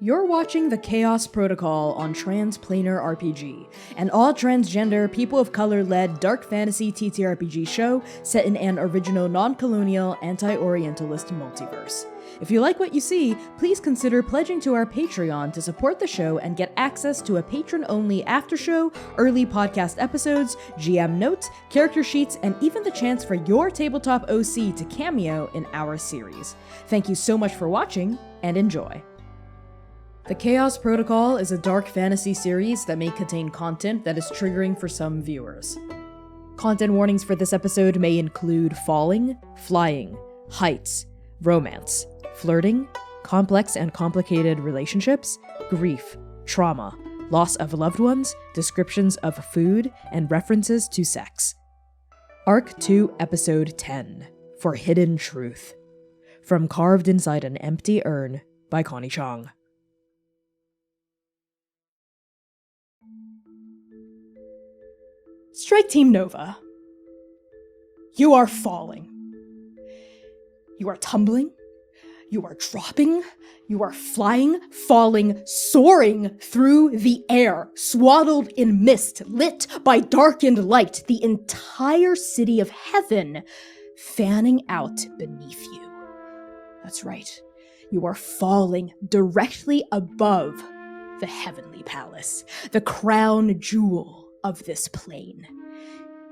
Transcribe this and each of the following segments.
You're watching the Chaos Protocol on Transplanar RPG, an all-transgender, people of color-led dark fantasy TTRPG show set in an original non-colonial, anti-orientalist multiverse. If you like what you see, please consider pledging to our Patreon to support the show and get access to a patron-only after-show, early podcast episodes, GM notes, character sheets, and even the chance for your tabletop OC to cameo in our series. Thank you so much for watching, and enjoy. The Chaos Protocol is a dark fantasy series that may contain content that is triggering for some viewers. Content warnings for this episode may include falling, flying, heights, romance, flirting, complex and complicated relationships, grief, trauma, loss of loved ones, descriptions of food, and references to sex. Arc 2, Episode 10, For Hidden Truth. From Carved Inside an Empty Urn by Connie Chong. Strike Team Nova. You are falling. You are tumbling. You are dropping. You are flying, falling, soaring through the air, swaddled in mist, lit by darkened light, the entire city of heaven fanning out beneath you. That's right. You are falling directly above the Heavenly Palace, the crown jewel of this plane.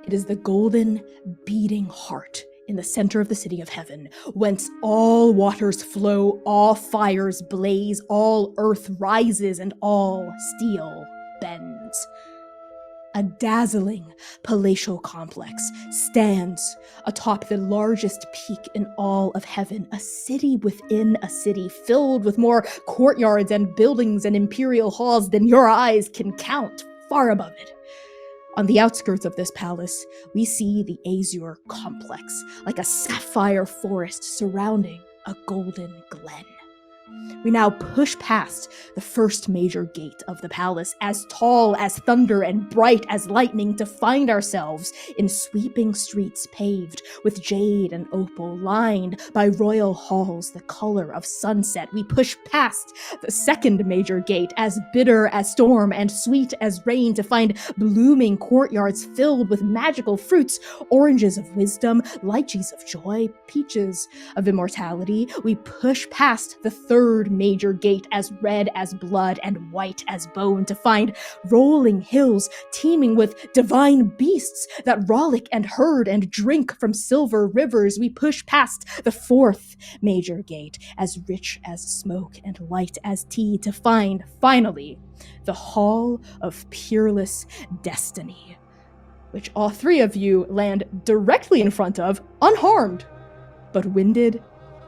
It is the golden, beating heart in the center of the city of heaven, whence all waters flow, all fires blaze, all earth rises, and all steel bends. A dazzling palatial complex stands atop the largest peak in all of heaven, a city within a city filled with more courtyards and buildings and imperial halls than your eyes can count, far above it. On the outskirts of this palace, we see the azure complex, like a sapphire forest surrounding a golden glen. We now push past the first major gate of the palace, as tall as thunder and bright as lightning, to find ourselves in sweeping streets paved with jade and opal, lined by royal halls the color of sunset. We push past the second major gate, as bitter as storm and sweet as rain, to find blooming courtyards filled with magical fruits, oranges of wisdom, lychees of joy, peaches of immortality. We push past the third major gate, as red as blood and white as bone, to find rolling hills teeming with divine beasts that frolic and herd and drink from silver rivers. We push past the fourth major gate, as rich as smoke and light as tea, to find, finally, the Hall of Peerless Destiny, which all three of you land directly in front of, unharmed, but winded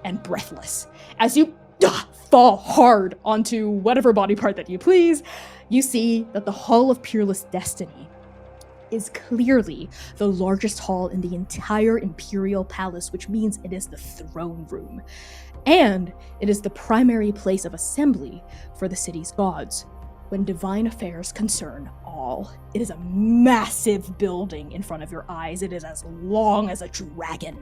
and breathless. As you fall hard onto whatever body part that you please, you see that the Hall of Peerless Destiny is clearly the largest hall in the entire Imperial Palace, which means it is the throne room. And it is the primary place of assembly for the city's gods, when divine affairs concern all. It is a massive building in front of your eyes. It is as long as a dragon.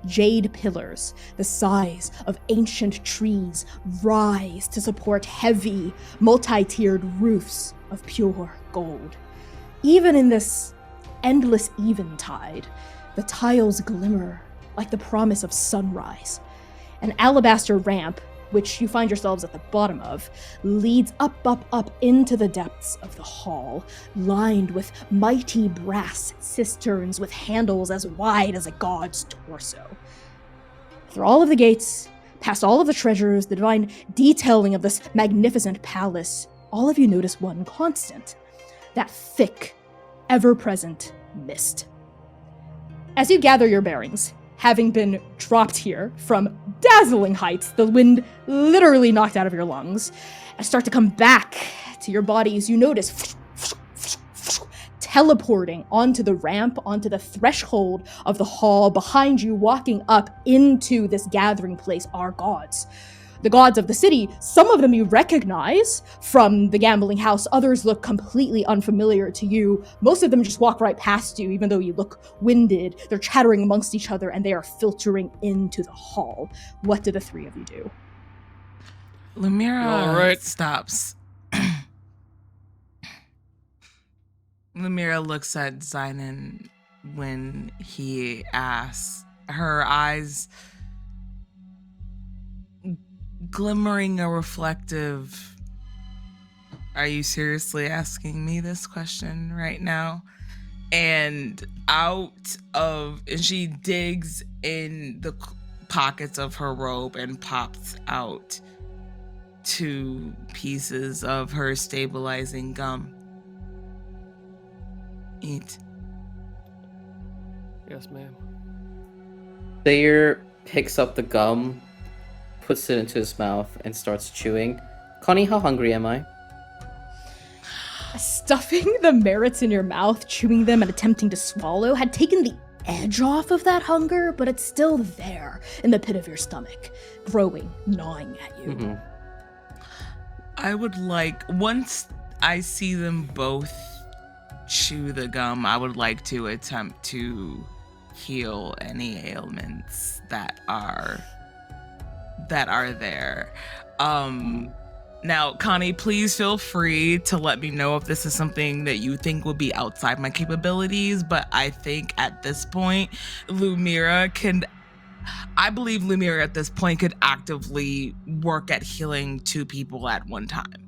Jade pillars, the size of ancient trees, rise to support heavy, multi-tiered roofs of pure gold. Even in this endless eventide, the tiles glimmer like the promise of sunrise. An alabaster ramp, which you find yourselves at the bottom of, leads up into the depths of the hall, lined with mighty brass cisterns with handles as wide as a god's torso. Through all of the gates, past all of the treasures, the divine detailing of this magnificent palace, all of you notice one constant: that thick, ever-present mist. As you gather your bearings, having been dropped here from dazzling heights, the wind literally knocked out of your lungs, and start to come back to your bodies, you notice teleporting onto the ramp, onto the threshold of the hall behind you, walking up into this gathering place, are gods. The gods of the city, some of them you recognize from the gambling house, others look completely unfamiliar to you. Most of them just walk right past you, even though you look winded. They're chattering amongst each other, and they are filtering into the hall. What do the three of you do? Lumièra stops. Lumièra looks at Xainan when he asks, her eyes glimmering a reflective, are you seriously asking me this question right now? And she digs in the pockets of her robe and pops out 2 pieces of her stabilizing gum. Eat. Yes, ma'am. Seir picks up the gum, puts it into his mouth, and starts chewing. Connie, how hungry am I? Stuffing the merits in your mouth, chewing them, and attempting to swallow had taken the edge off of that hunger, but it's still there in the pit of your stomach, growing, gnawing at you. Mm-hmm. I would like, once I see them both chew the gum, I would like to attempt to heal any ailments that are there. Now, Connie, please feel free to let me know if this is something that you think would be outside my capabilities, but I think at this point, I believe Lumièra at this point could actively work at healing 2 people at one time.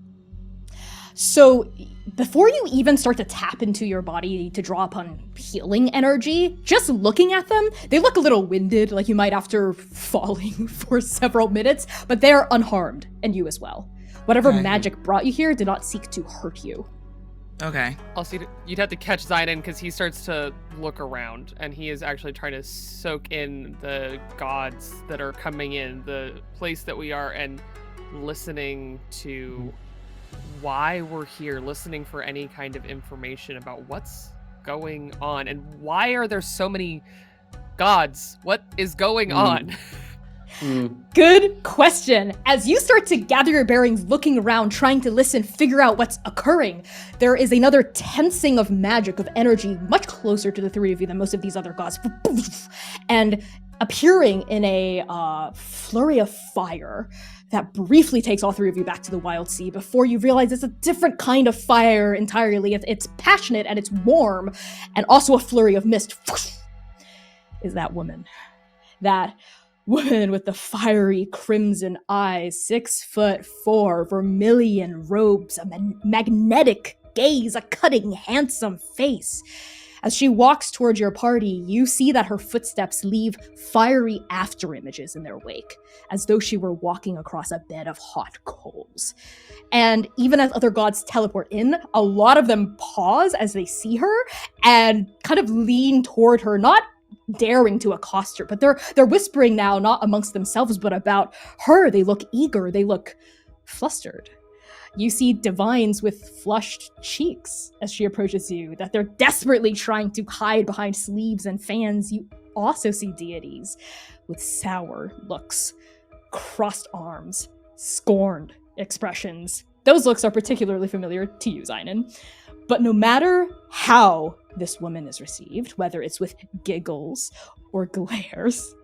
So before you even start to tap into your body to draw upon healing energy, just looking at them, they look a little winded, like you might after falling for several minutes, but they're unharmed, and you as well. Whatever magic brought you here did not seek to hurt you. Okay. Also, you'd have to catch Xainan because he starts to look around, and he is actually trying to soak in the gods that are coming in, the place that we are, and listening to why we're here, listening for any kind of information about what's going on, and why are there so many gods? What is going on? Good question. As you start to gather your bearings, looking around, trying to listen, figure out what's occurring, there is another tensing of magic, of energy, much closer to the 3 of you than most of these other gods. And appearing in a flurry of fire that briefly takes all 3 of you back to the wild sea before you realize it's a different kind of fire entirely. It's passionate and it's warm, and also a flurry of mist. Is that woman. That woman with the fiery crimson eyes, 6'4", vermilion robes, a magnetic gaze, a cutting, handsome face. As she walks towards your party, you see that her footsteps leave fiery after images in their wake, as though she were walking across a bed of hot coals. And even as other gods teleport in, a lot of them pause as they see her and kind of lean toward her, not daring to accost her, but they're whispering now, not amongst themselves, but about her. They look eager, they look flustered. You see divines with flushed cheeks as she approaches you, that they're desperately trying to hide behind sleeves and fans. You also see deities with sour looks, crossed arms, scorned expressions. Those looks are particularly familiar to you, Xainan. But no matter how this woman is received, whether it's with giggles or glares,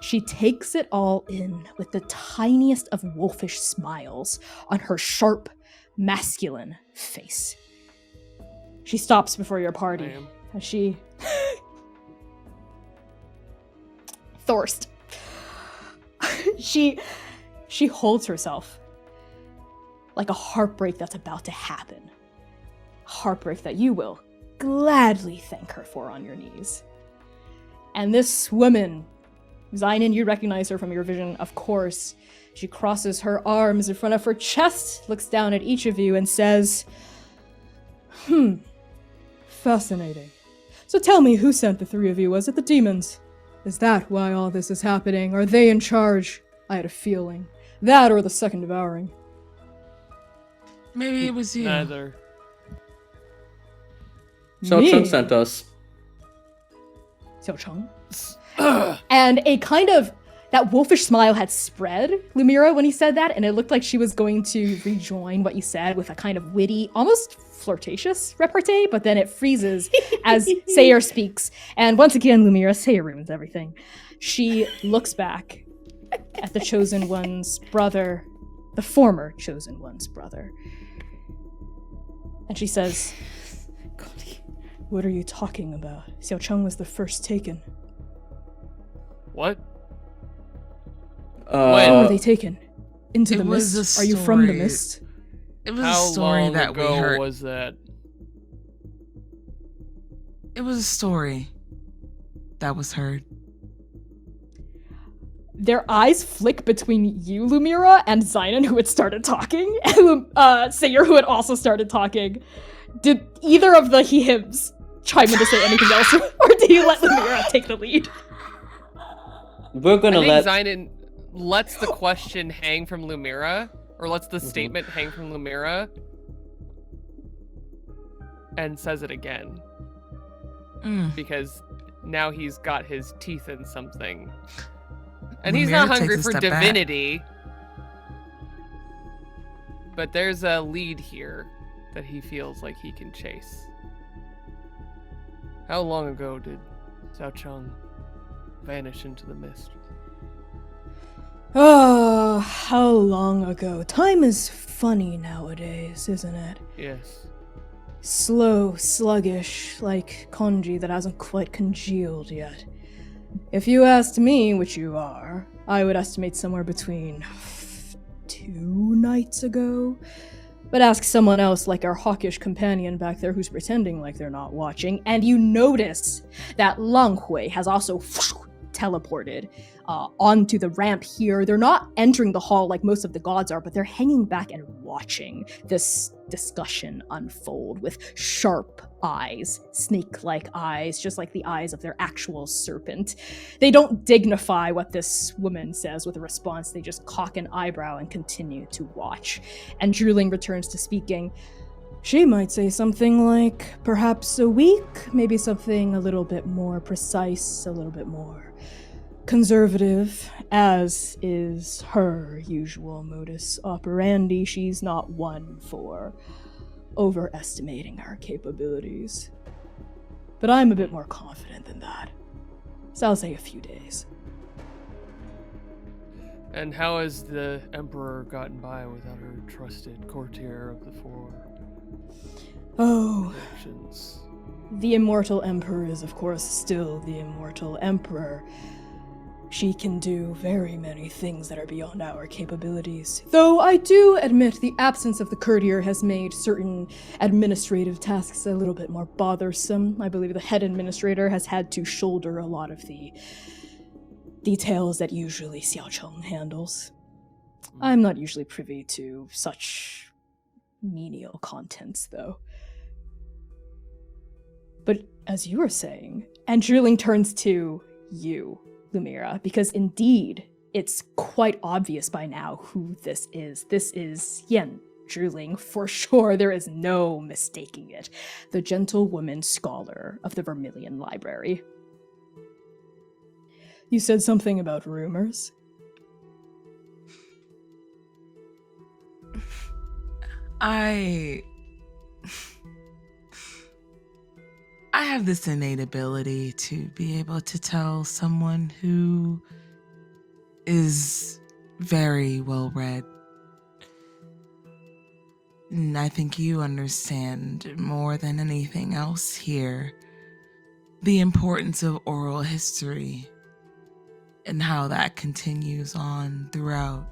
she takes it all in with the tiniest of wolfish smiles on her sharp, masculine face. She stops before your party as she... Thorst. She holds herself like a heartbreak that's about to happen. Heartbreak that you will gladly thank her for on your knees. And this woman, Xainan, you recognize her from your vision, of course. She crosses her arms in front of her chest, looks down at each of you and says, fascinating. So tell me, who sent the 3 of you? Was it the demons? Is that why all this is happening? Are they in charge? I had a feeling. That or the second devouring. Maybe it was you. Neither. Xiao Cheng sent us. Xiao Cheng? And a kind of, that wolfish smile had spread, Lumièra, when he said that, and it looked like she was going to rejoin what you said with a kind of witty, almost flirtatious repartee, but then it freezes as Seir speaks. And once again, Lumièra, Seir ruins everything. She looks back at the Chosen One's brother the former Chosen One's brother. And she says, "What are you talking about? Xiao Cheng was the first taken." What? When were they taken? Into It the was mist? a Are you from the story. mist? It was How a story long that we ago heard. was that? It was a story that was heard. Their eyes flick between you, Lumièra, and Xainan, who had started talking, and Seir, who had also started talking. Did either of the hims chime in to say anything else, or did you let Lumièra take the lead? We're gonna I let. think Xainan lets the question hang from Lumièra, or lets the statement hang from Lumièra, and says it again. Because now he's got his teeth in something. And he's not Lumièra hungry takes a for step back. divinity. But there's a lead here that he feels like he can chase. How long ago did Xiao Cheng vanish into the mist? Oh, how long ago? Time is funny nowadays, isn't it? Yes. Slow, sluggish, like congee that hasn't quite congealed yet. If you asked me, which you are, I would estimate somewhere between 2 nights ago. But ask someone else, like our hawkish companion back there who's pretending like they're not watching, and you notice that Lang Hui has also teleported onto the ramp here. They're not entering the hall like most of the gods are, but they're hanging back and watching this discussion unfold with sharp eyes, snake-like eyes, just like the eyes of their actual serpent. They don't dignify what this woman says with a response. They just cock an eyebrow and continue to watch. And Drooling returns to speaking. She might say something like, perhaps a week, maybe something a little bit more precise, a little bit more conservative, as is her usual modus operandi. She's not one for overestimating our capabilities. But I'm a bit more confident than that. So I'll say a few days. And how has the Emperor gotten by without her trusted courtier of the four Oh, directions? the immortal Emperor is, of course, still the immortal Emperor. She can do very many things that are beyond our capabilities. Though I do admit the absence of the courtier has made certain administrative tasks a little bit more bothersome. I believe the head administrator has had to shoulder a lot of the details that usually Xiao Cheng handles. I'm not usually privy to such menial contents, though. But as you were saying, and Drooling turns to you, Lumièra, because indeed, it's quite obvious by now who this is. This is Yen Drooling, for sure. There is no mistaking it. The gentlewoman scholar of the Vermilion Library. You said something about rumors? I have this innate ability to be able to tell someone who is very well read. And I think you understand more than anything else here the importance of oral history and how that continues on throughout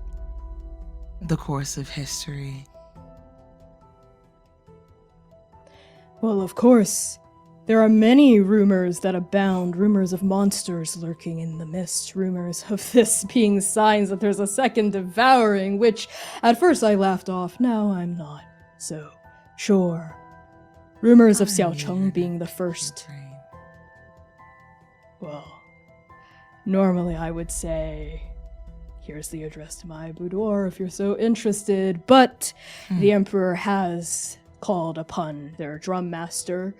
the course of history. Well, of course. There are many rumors that abound, rumors of monsters lurking in the mist, rumors of this being signs that there's a second devouring, which at first I laughed off, now I'm not. So, sure. Rumors of Xiao Cheng being the first. Well, normally I would say, here's the address to my boudoir if you're so interested, but the Emperor has called upon their drum master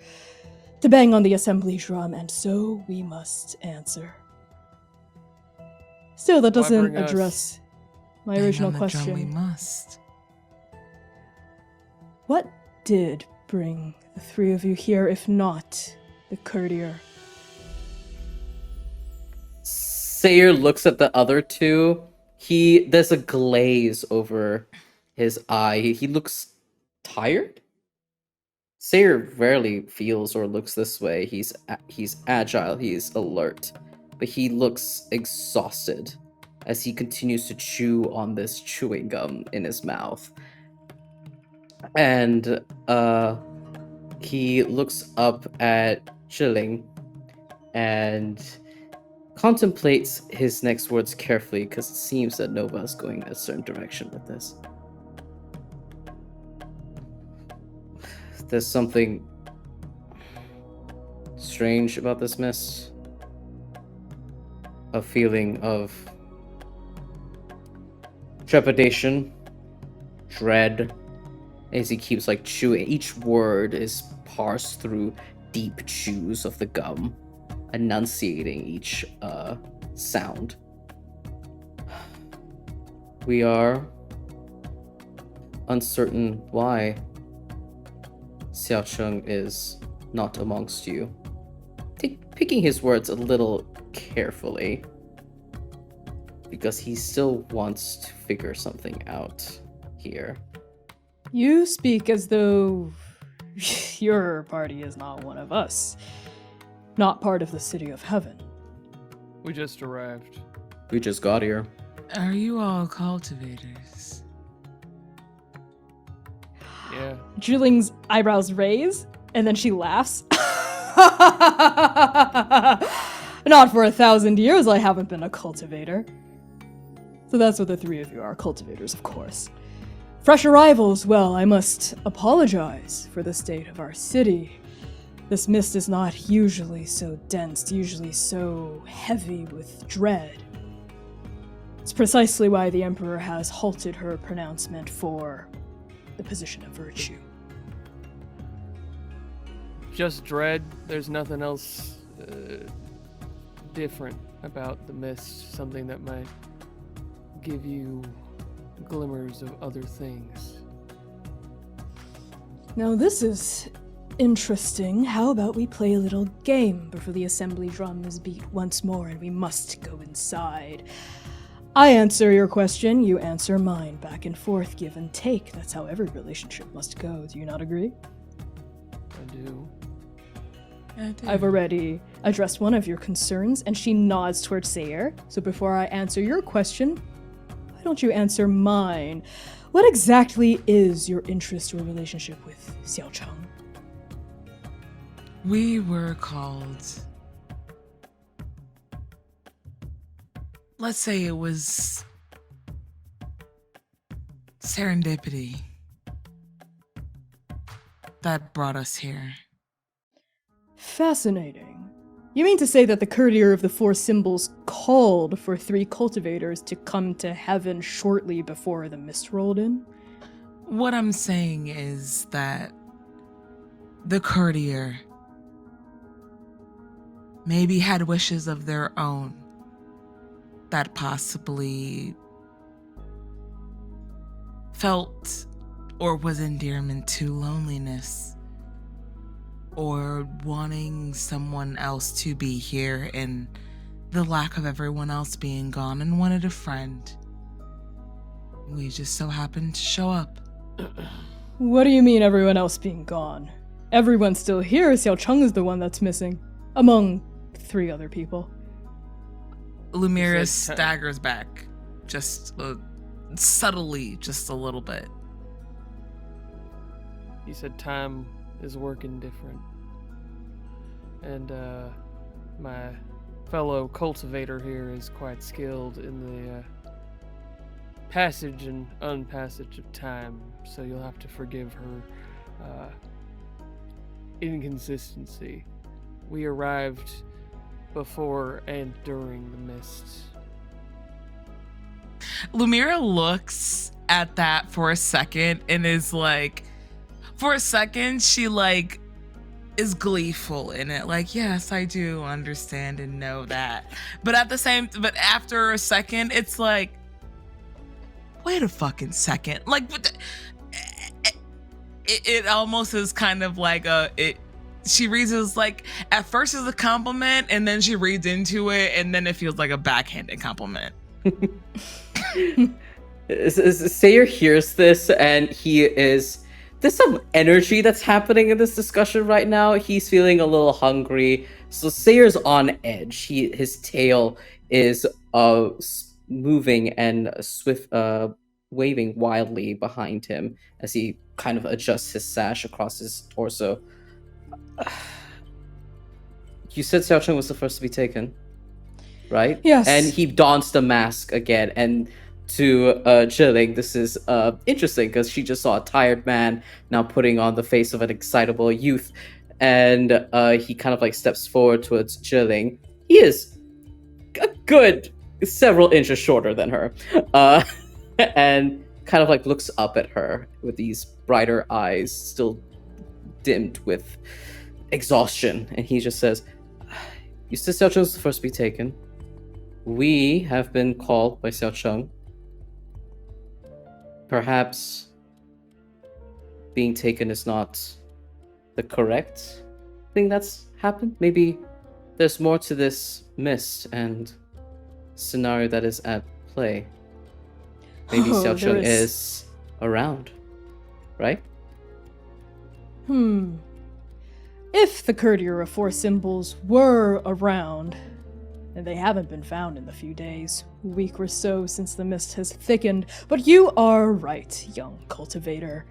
to bang on the assembly drum, and so we must answer. Still, that Why doesn't bring us? address my Bang original on the drum question. we must. What did bring the three of you here, if not the courtier? Seir looks at the other two. There's a glaze over his eye. He looks tired. Seir rarely feels or looks this way. He's agile, he's alert, but he looks exhausted as he continues to chew on this chewing gum in his mouth. And he looks up at Shilling and contemplates his next words carefully, because it seems that Nova is going in a certain direction with this. There's something strange about this mist. A feeling of trepidation, dread, as he keeps like chewing. Each word is parsed through deep chews of the gum, enunciating each sound. We are uncertain why Xiaocheng is not amongst you. Picking his words a little carefully, because he still wants to figure something out here. You speak as though your party is not one of us. Not part of the city of heaven. We just arrived. We just got here. Are you all cultivators? Yeah. Juling's eyebrows raise, and then she laughs. Not for 1,000 years I haven't been a cultivator. So that's what the three of you are, cultivators, of course. Fresh arrivals, well, I must apologize for the state of our city. This mist is not usually so dense, usually so heavy with dread. It's precisely why the Emperor has halted her pronouncement for the position of virtue. Just dread. There's nothing else different about the mist. Something that might give you glimmers of other things. Now this is interesting. How about we play a little game before the assembly drum is beat once more and we must go inside. I answer your question, you answer mine. Back and forth, give and take. That's how every relationship must go. Do you not agree? I do. I've already addressed one of your concerns, and she nods towards Seir. So before I answer your question, why don't you answer mine? What exactly is your interest or relationship with Xiaocheng? We were called... Let's say it was serendipity that brought us here. Fascinating. You mean to say that the courtier of the four symbols called for 3 cultivators to come to heaven shortly before the mist rolled in? What I'm saying is that the courtier maybe had wishes of their own that possibly felt or was endearment to loneliness, or wanting someone else to be here and the lack of everyone else being gone, and wanted a friend. We just so happened to show up. What do you mean everyone else being gone? Everyone's still here. Xiaocheng is the one that's missing, among 3 other people. Lumièra staggers back, just subtly, just a little bit. You said time is working different. And my fellow cultivator here is quite skilled in the passage and unpassage of time, so you'll have to forgive her inconsistency. We arrived before and during the mist. Lumièra looks at that for a second and is like, for a second, she like is gleeful in it. Like, yes, I do understand and know that. But but after a second, it's like, wait a fucking second. Like, it almost is kind of like she reads it as like, at first it's a compliment, and then she reads into it, and then it feels like a backhanded compliment. Seir hears this, and there's some energy that's happening in this discussion right now. He's feeling a little hungry, so Seir's on edge. His tail is moving and waving wildly behind him as he kind of adjusts his sash across his torso. You said Xiaocheng was the first to be taken, right? Yes. And he dons the mask again, and to Zhiling, this is interesting because she just saw a tired man now putting on the face of an excitable youth, and he kind of like steps forward towards Zhiling. He is a good several inches shorter than her, and kind of like looks up at her with these brighter eyes, still dimmed with exhaustion, and he just says, "You said Xiaocheng was the first to be taken. We have been called by Xiaocheng. Perhaps being taken is not the correct thing that's happened. Maybe there's more to this mist and scenario that is at play. Maybe Xiaocheng is around, right?" If the courtier of four symbols were around, and they haven't been found in the few days, week or so since the mist has thickened, but you are right, young cultivator.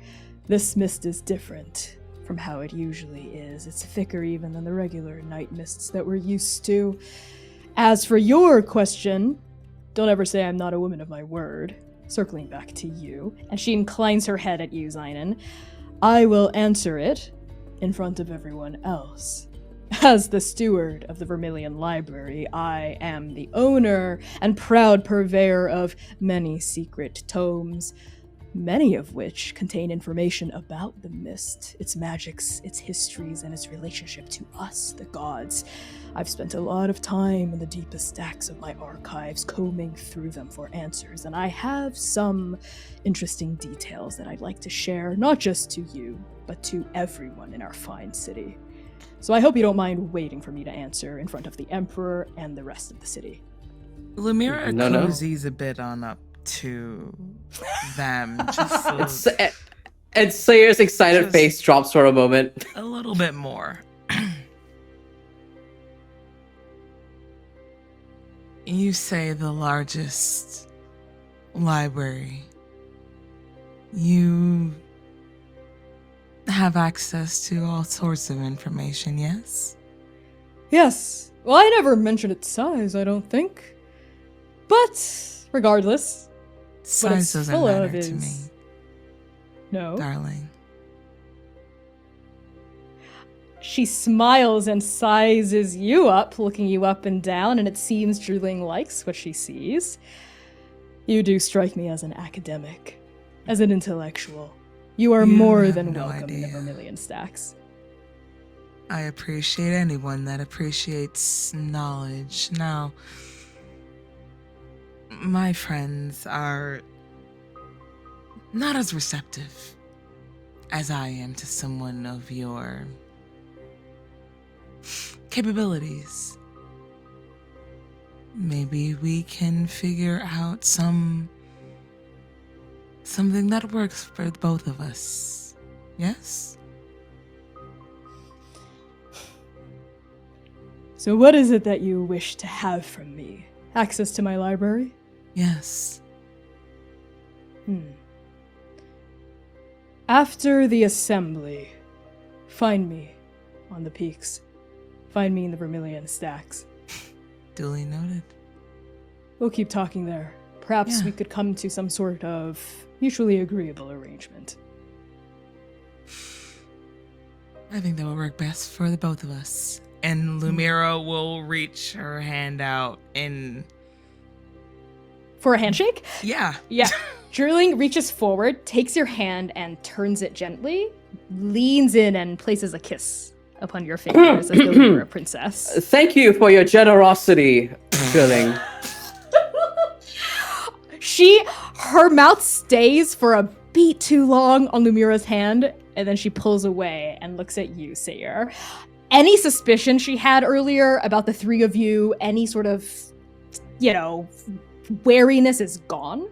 This mist is different from how it usually is. It's thicker even than the regular night mists that we're used to. As for your question, don't ever say I'm not a woman of my word. Circling back to you, and she inclines her head at you, Xainan, I will answer it in front of everyone else. As the steward of the Vermilion Library, I am the owner and proud purveyor of many secret tomes, many of which contain information about the mist, its magics, its histories, and its relationship to us, the gods. I've spent a lot of time in the deepest stacks of my archives, combing through them for answers, and I have some interesting details that I'd like to share, not just to you, but to everyone in our fine city. So I hope you don't mind waiting for me to answer in front of the Emperor and the rest of the city. Lumièra No. cozies a bit on up to them. Just And Sayer's excited Just- face drops for a moment. a little bit more. You say the largest library. You have access to all sorts of information, yes? Yes. Well, I never mentioned its size, I don't think. But, regardless, what it's Size doesn't full matter of to me, is... No. darling. She smiles and sizes you up, looking you up and down, and it seems Zhiling likes what she sees. You do strike me as an academic, as an intellectual. You are You more have than no welcome in the idea. Vermilion Stacks. I appreciate anyone that appreciates knowledge. Now, my friends are not as receptive as I am to someone of your capabilities. Maybe we can figure out something that works for both of us. Yes? So what is it that you wish to have from me? Access to my library? Yes. After the assembly, find me on the peaks. Find me in the Vermilion Stacks. Duly noted. We'll keep talking there. Perhaps Yeah. we could come to some sort of mutually agreeable arrangement. I think that will work best for the both of us. And Lumièra will reach her hand out and For a handshake? yeah. Yeah. Zhiling reaches forward, takes your hand, and turns it gently, leans in and places a kiss upon your fingers as though you were a princess. Thank you for your generosity, Zhiling. Her mouth stays for a beat too long on Lumièra's hand, and then she pulls away and looks at you, Seir. Any suspicion she had earlier about the three of you, any sort of, wariness is gone.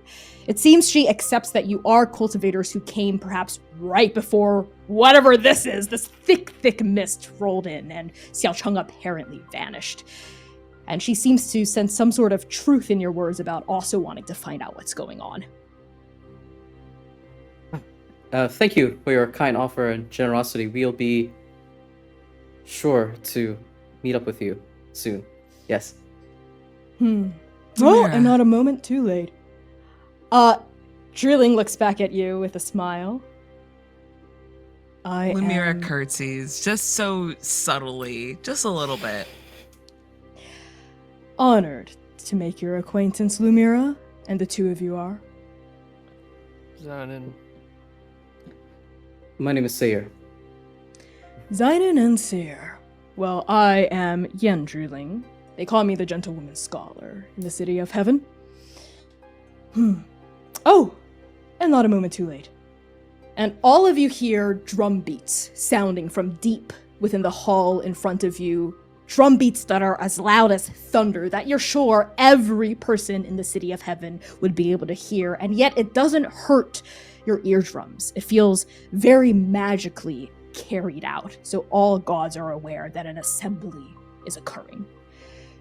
It seems she accepts that you are cultivators who came perhaps right before whatever this is. This thick mist rolled in, and Xiao Cheng apparently vanished. And she seems to sense some sort of truth in your words about also wanting to find out what's going on. Thank you for your kind offer and generosity. We'll be sure to meet up with you soon. Yes. Oh, Yeah. and not a moment too late. Drilling looks back at you with a smile. I Lumièra am curtsies, just so subtly, just a little bit. honored to make your acquaintance, Lumièra, and the two of you are. Xainan. My name is Seir. Xainan and Seir. Well, I am Yanding. They call me the Gentlewoman Scholar in the City of Heaven. Oh, and not a moment too late. And all of you hear drum beats sounding from deep within the hall in front of you. Drum beats that are as loud as thunder, that you're sure every person in the City of Heaven would be able to hear, and yet it doesn't hurt your eardrums. It feels very magically carried out, so all gods are aware that an assembly is occurring.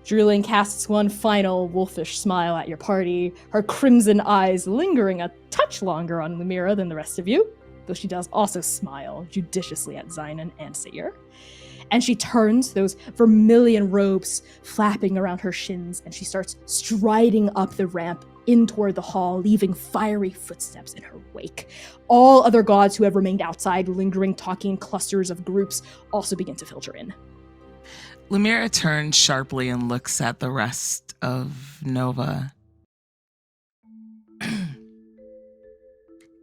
Drooling casts one final wolfish smile at your party, her crimson eyes lingering a touch longer on Lumièra than the rest of you, though she does also smile judiciously at Xainan and Seir. And she turns, those vermilion robes flapping around her shins, and she starts striding up the ramp in toward the hall, leaving fiery footsteps in her wake. All other gods who have remained outside, lingering, talking in clusters of groups, also begin to filter in. Lumièra turns sharply and looks at the rest of Nova.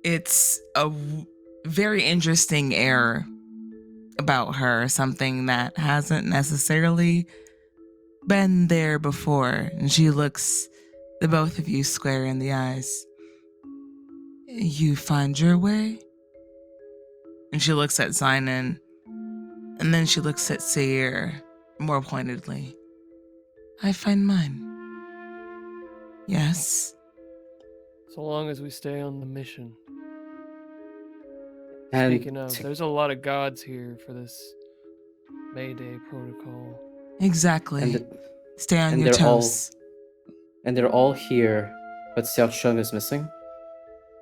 It's a very interesting air about her, something that hasn't necessarily been there before. And she looks the both of you square in the eyes. You find your way? And she looks at Xainan, and then she looks at Seir more pointedly. I find mine. Yes. So long as we stay on the mission. And Speaking of, there's a lot of gods here for this Mayday protocol. Exactly. and, Stay on and your they're all- toes. and they're all here, but Xiao Cheng is missing.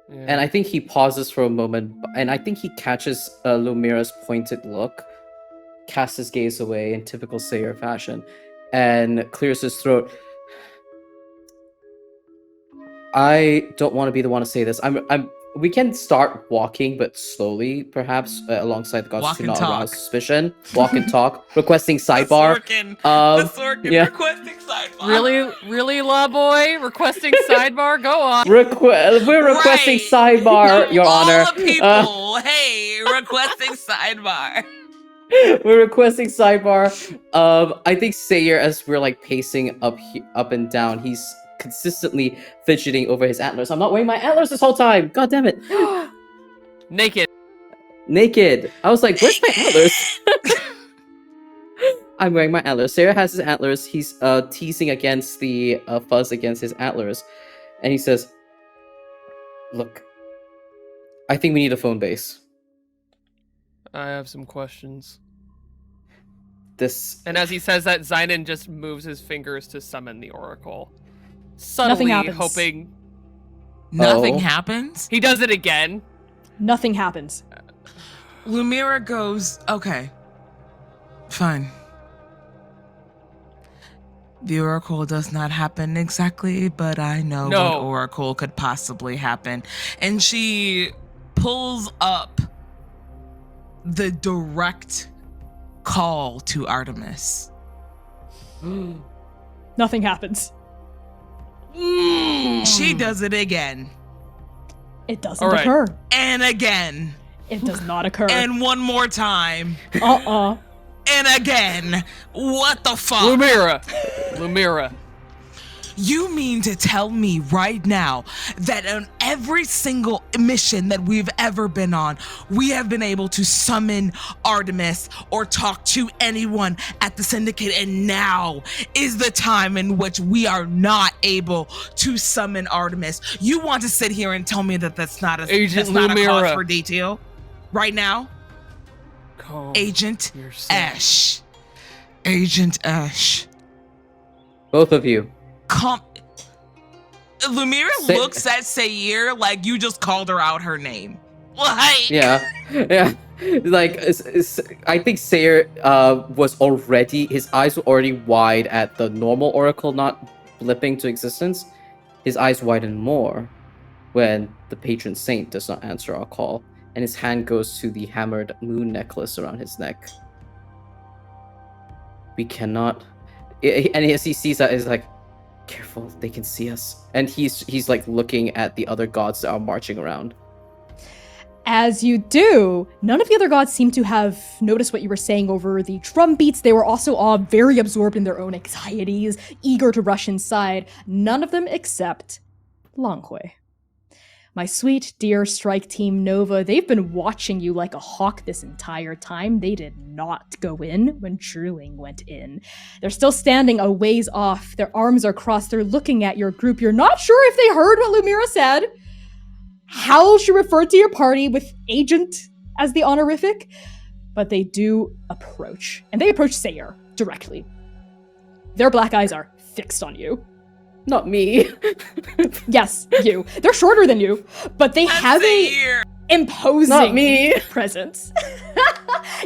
Yeah. And I think he pauses for a moment, and I think he catches Lumièra's pointed look, casts his gaze away in typical Seir fashion, and clears his throat. I don't want to be the one to say this. We can start walking, but slowly, perhaps, alongside the gods Walk to and not talk. arouse suspicion. Walk and talk, requesting sidebar. The Um, Sorkin yeah. requesting sidebar. Really, law boy? Requesting sidebar? Go on. We're requesting Right. sidebar, Your All Honor. the people, hey, requesting sidebar. We're requesting sidebar. I think Seir, as we're like pacing up and down, he's consistently fidgeting over his antlers. I'm not wearing my antlers this whole time. God damn it. Naked. Naked. I was like, where's my antlers? I'm wearing my antlers. Seir has his antlers. He's teasing against the fuzz against his antlers, and he says, "Look, I think we need a phone base. I have some questions. This And as he says that, Xainan just moves his fingers to summon the oracle. Subtly happens. hoping Nothing Oh. happens. he does it again. Nothing happens. Lumièra goes, okay, fine. The oracle does not happen exactly, but I know No. what oracle could possibly happen. And she pulls up the direct call to Artemis. Nothing happens. She does it again It doesn't All right. occur. and again It does not occur. and one more time Uh-uh. and again. What the fuck? Lumièra. You mean to tell me right now that on every single mission that we've ever been on, we have been able to summon Artemis or talk to anyone at the Syndicate, and now is the time in which we are not able to summon Artemis? You want to sit here and tell me that that's not a cause Lumièra for detail right now? Calm Agent yourself. Ash. Agent Ash. Both of you. Lumièra looks at Seir like you just called her out her name. Like, Yeah. Like, I think Seir was already, his eyes were already wide at the normal oracle not blipping to existence. His eyes widen more when the patron saint does not answer our call, and his hand goes to the hammered moon necklace around his neck. We cannot, and as he sees that, is like, careful, they can see us. And he's like looking at the other gods that are marching around. As you do, none of the other gods seem to have noticed what you were saying over the drum beats. They were also all very absorbed in their own anxieties, eager to rush inside. None of them except Longhui. My sweet, dear strike team Nova, they've been watching you like a hawk this entire time. They did not go in when Drooling went in. They're still standing a ways off. Their arms are crossed. They're looking at your group. You're not sure if they heard what Lumièra said. How she referred to your party with agent as the honorific. But they do approach. And they approach Seir directly. Their black eyes are fixed on you. Not me. Yes, you. They're shorter than you, but they have a imposing Not me. presence.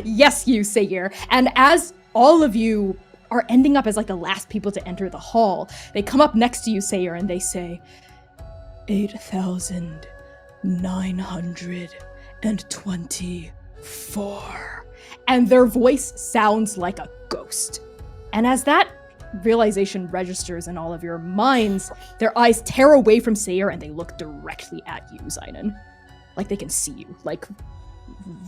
Yes, you, Seir. And as all of you are ending up as like the last people to enter the hall, they come up next to you, Seir, and they say, 8,924. And their voice sounds like a ghost. And as that realization registers in all of your minds, their eyes tear away from Seir and they look directly at you, Xainan. Like they can see you. Like,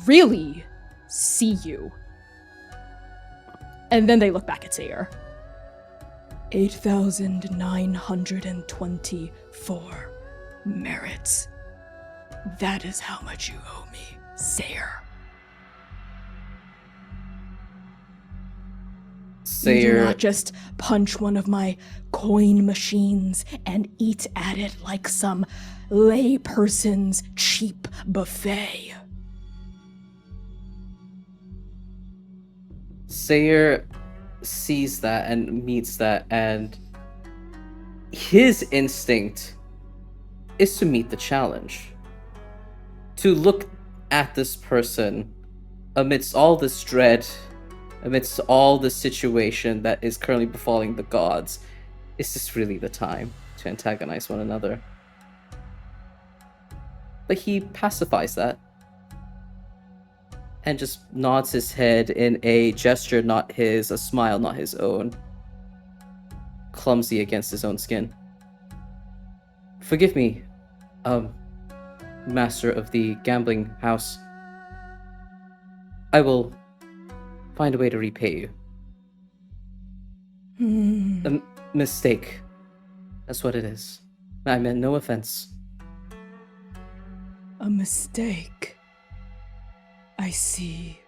really see you. And then they look back at Seir. 8,924 merits. That is how much you owe me, Seir. You do not just punch one of my coin machines and eat at it like some layperson's cheap buffet. Seir sees that and meets that, and his instinct is to meet the challenge. To look at this person amidst all this dread, amidst all the situation that is currently befalling the gods. Is this really the time to antagonize one another? But he pacifies that and just nods his head in a gesture not his, a smile not his own, clumsy against his own skin. Forgive me, master of the gambling house. I will find a way to repay you. A mistake. That's what it is. I meant no offense. A mistake. I see.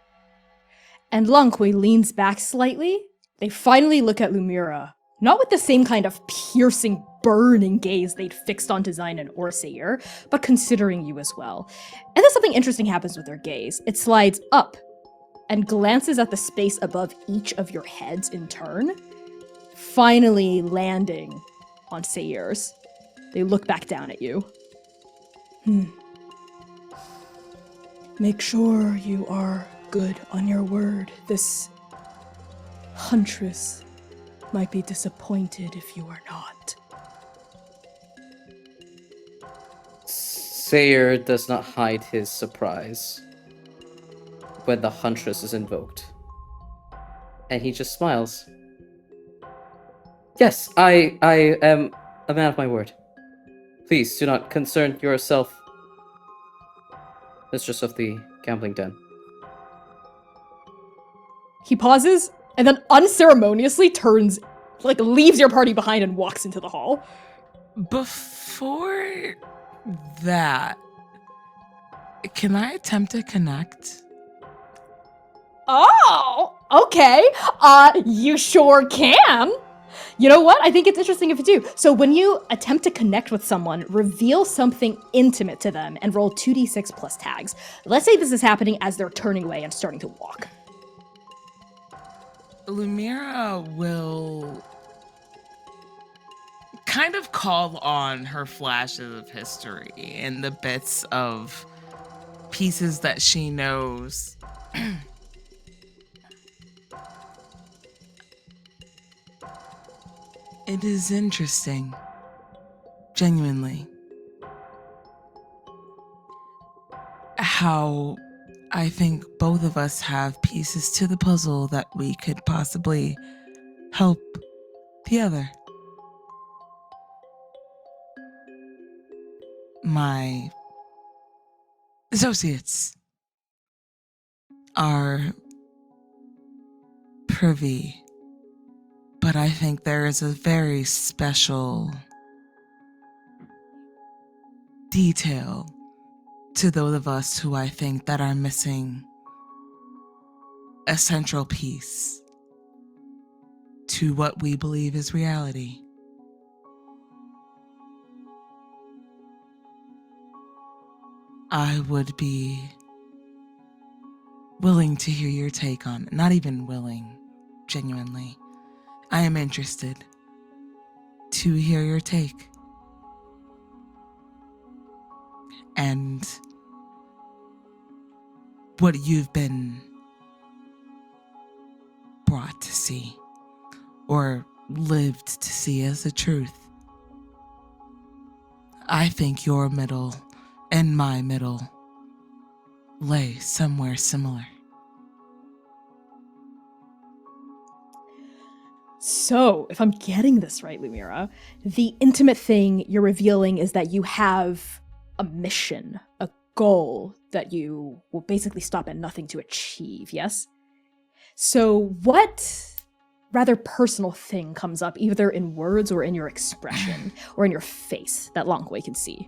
And Longhui leans back slightly. They finally look at Lumièra, not with the same kind of piercing, burning gaze they'd fixed onto Xainan or Seir, but considering you as well. And then something interesting happens with their gaze. It slides up and glances at the space above each of your heads in turn, finally landing on Seir's. They look back down at you. Make sure you are good on your word. This huntress might be disappointed if you are not. Seir does not hide his surprise when the huntress is invoked. And he just smiles. Yes, I am a man of my word. Please do not concern yourself, mistress of the gambling den. He pauses and then unceremoniously turns like leaves your party behind and walks into the hall. Before that, can I attempt to connect? Oh, okay. You sure can. You know what? I think it's interesting if you do. So when you attempt to connect with someone, reveal something intimate to them and roll 2d6 plus tags. Let's say this is happening as they're turning away and starting to walk. Lumièra will kind of call on her flashes of history and the bits of pieces that she knows. It is interesting, genuinely, how I think both of us have pieces to the puzzle that we could possibly help the other. My associates are privy, but I think there is a very special detail to those of us who I think that are missing a central piece to what we believe is reality. I would be willing to hear your take on it. Not even willing, genuinely. I am interested to hear your take. And what you've been brought to see or lived to see as the truth. I think your middle and my middle lay somewhere similar. So, if I'm getting this right, Lumièra, the intimate thing you're revealing is that you have a mission, a goal that you will basically stop at nothing to achieve, yes? So what rather personal thing comes up either in words or in your expression or in your face that Longwei can see?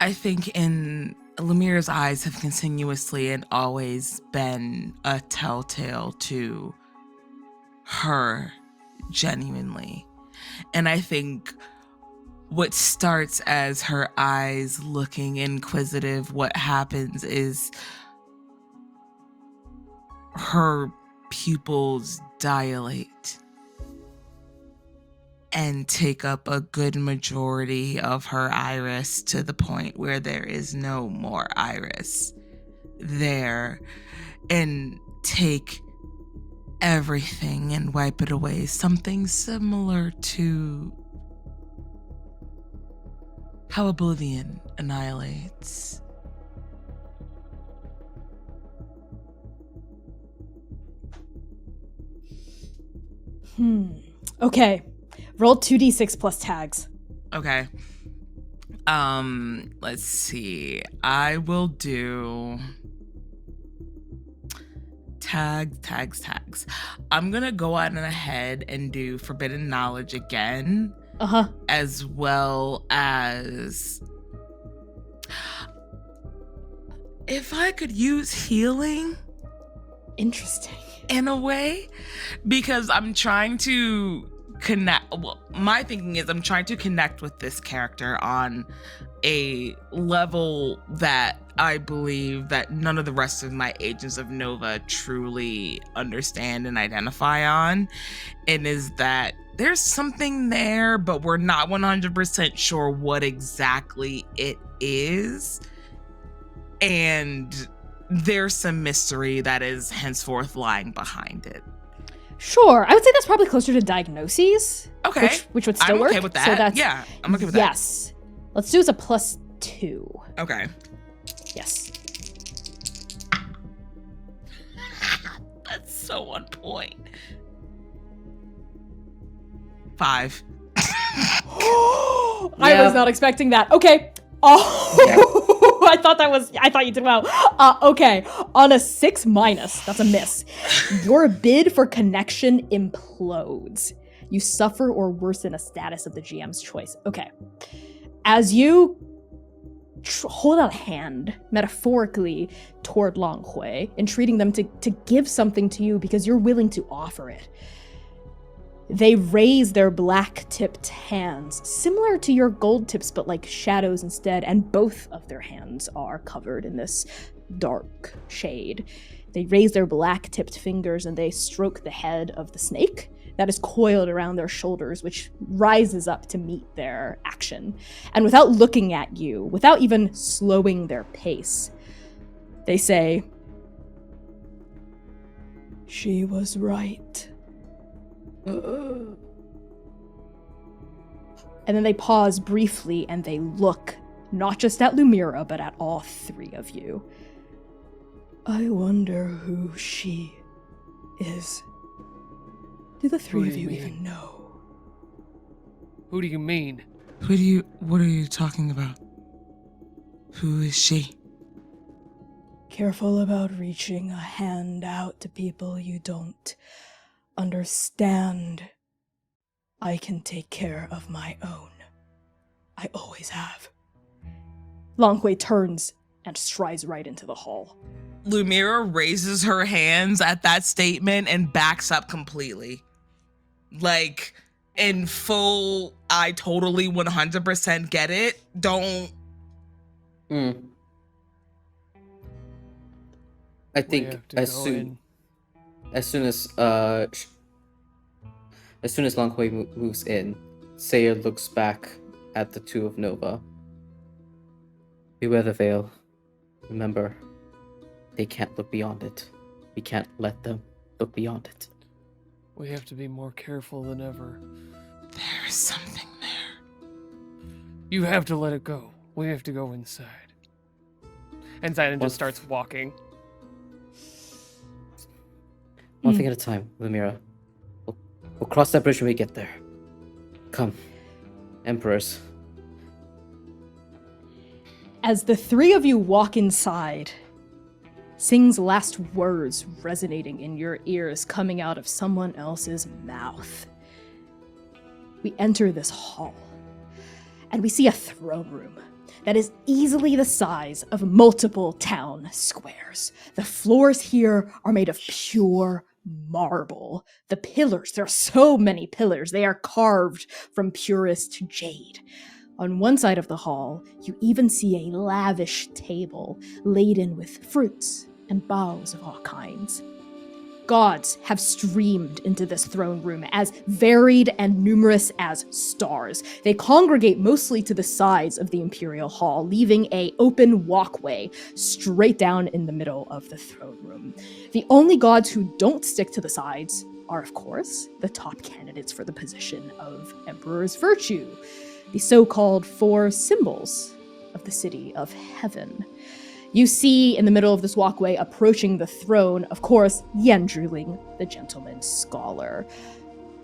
I think in Lumièra's eyes have continuously and always been a telltale to her, genuinely. And I think what starts as her eyes looking inquisitive, what happens is her pupils dilate and take up a good majority of her iris to the point where there is no more iris there, and take everything and wipe it away. Something similar to how oblivion annihilates. Okay. Roll 2d6 plus tags. Okay. Let's see. I will do tags. I'm gonna go on ahead and do forbidden knowledge again. As well as if I could use healing. Interesting. In a way, because I'm trying to connect. Well, my thinking is I'm trying to connect with this character on a level that I believe that none of the rest of my agents of Nova truly understand and identify on, and is that there's something there, but we're not 100% sure what exactly it is, and there's some mystery that is henceforth lying behind it. Sure. I would say that's probably closer to diagnoses. Okay. Which would still I'm work. okay with that. So that's, yeah, I'm okay with that. Yes. Let's do as a +2. Okay. Yes. That's so on point. 5. I was not expecting that. Okay. Oh, I thought you did well. Okay, on a 6-, that's a miss. Your bid for connection implodes. You suffer or worsen a status of the GM's choice. Okay. As you hold out a hand, metaphorically, toward Lang Hui, entreating them to give something to you because you're willing to offer it, they raise their black-tipped hands, similar to your gold tips, but like shadows instead, and both of their hands are covered in this dark shade. They raise their black-tipped fingers and they stroke the head of the snake that is coiled around their shoulders, which rises up to meet their action. And without looking at you, without even slowing their pace, they say, "She was right." And then they pause briefly and they look not just at Lumièra, but at all three of you. "I wonder who she is. Do the three of you even know?" Who do you mean? What are you talking about? Who is she? Careful about reaching a hand out to people you don't understand. I can take care of my own. I always have. Lang Hui turns and strides right into the hall. Lumièra raises her hands at that statement and backs up completely. Like, in full, I totally 100% get it. Don't. I think as soon as Lang Hui moves in, Seir looks back at the two of Nova. "Beware the veil. Remember, they can't look beyond it. We can't let them look beyond it. We have to be more careful than ever. There is something there. You have to let it go. We have to go inside." And Xainan just starts walking. One thing at a time, Lumièra. We'll cross that bridge when we get there. Come, Emperors. As the three of you walk inside, Sing's last words resonating in your ears coming out of someone else's mouth. We enter this hall, and we see a throne room that is easily the size of multiple town squares. The floors here are made of pure marble. The pillars, there are so many pillars, they are carved from purest jade. On one side of the hall, you even see a lavish table laden with fruits and boughs of all kinds. Gods have streamed into this throne room, as varied and numerous as stars. They congregate mostly to the sides of the Imperial Hall, leaving an open walkway straight down in the middle of the throne room. The only gods who don't stick to the sides are, of course, the top candidates for the position of Emperor's Virtue, the so-called 4 symbols of the City of Heaven. You see in the middle of this walkway, approaching the throne, of course, Yanding, the gentleman scholar.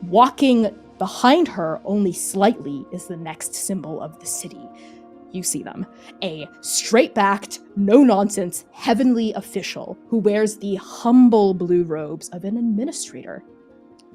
Walking behind her only slightly is the next symbol of the city. You see them. A straight-backed, no-nonsense, heavenly official who wears the humble blue robes of an administrator.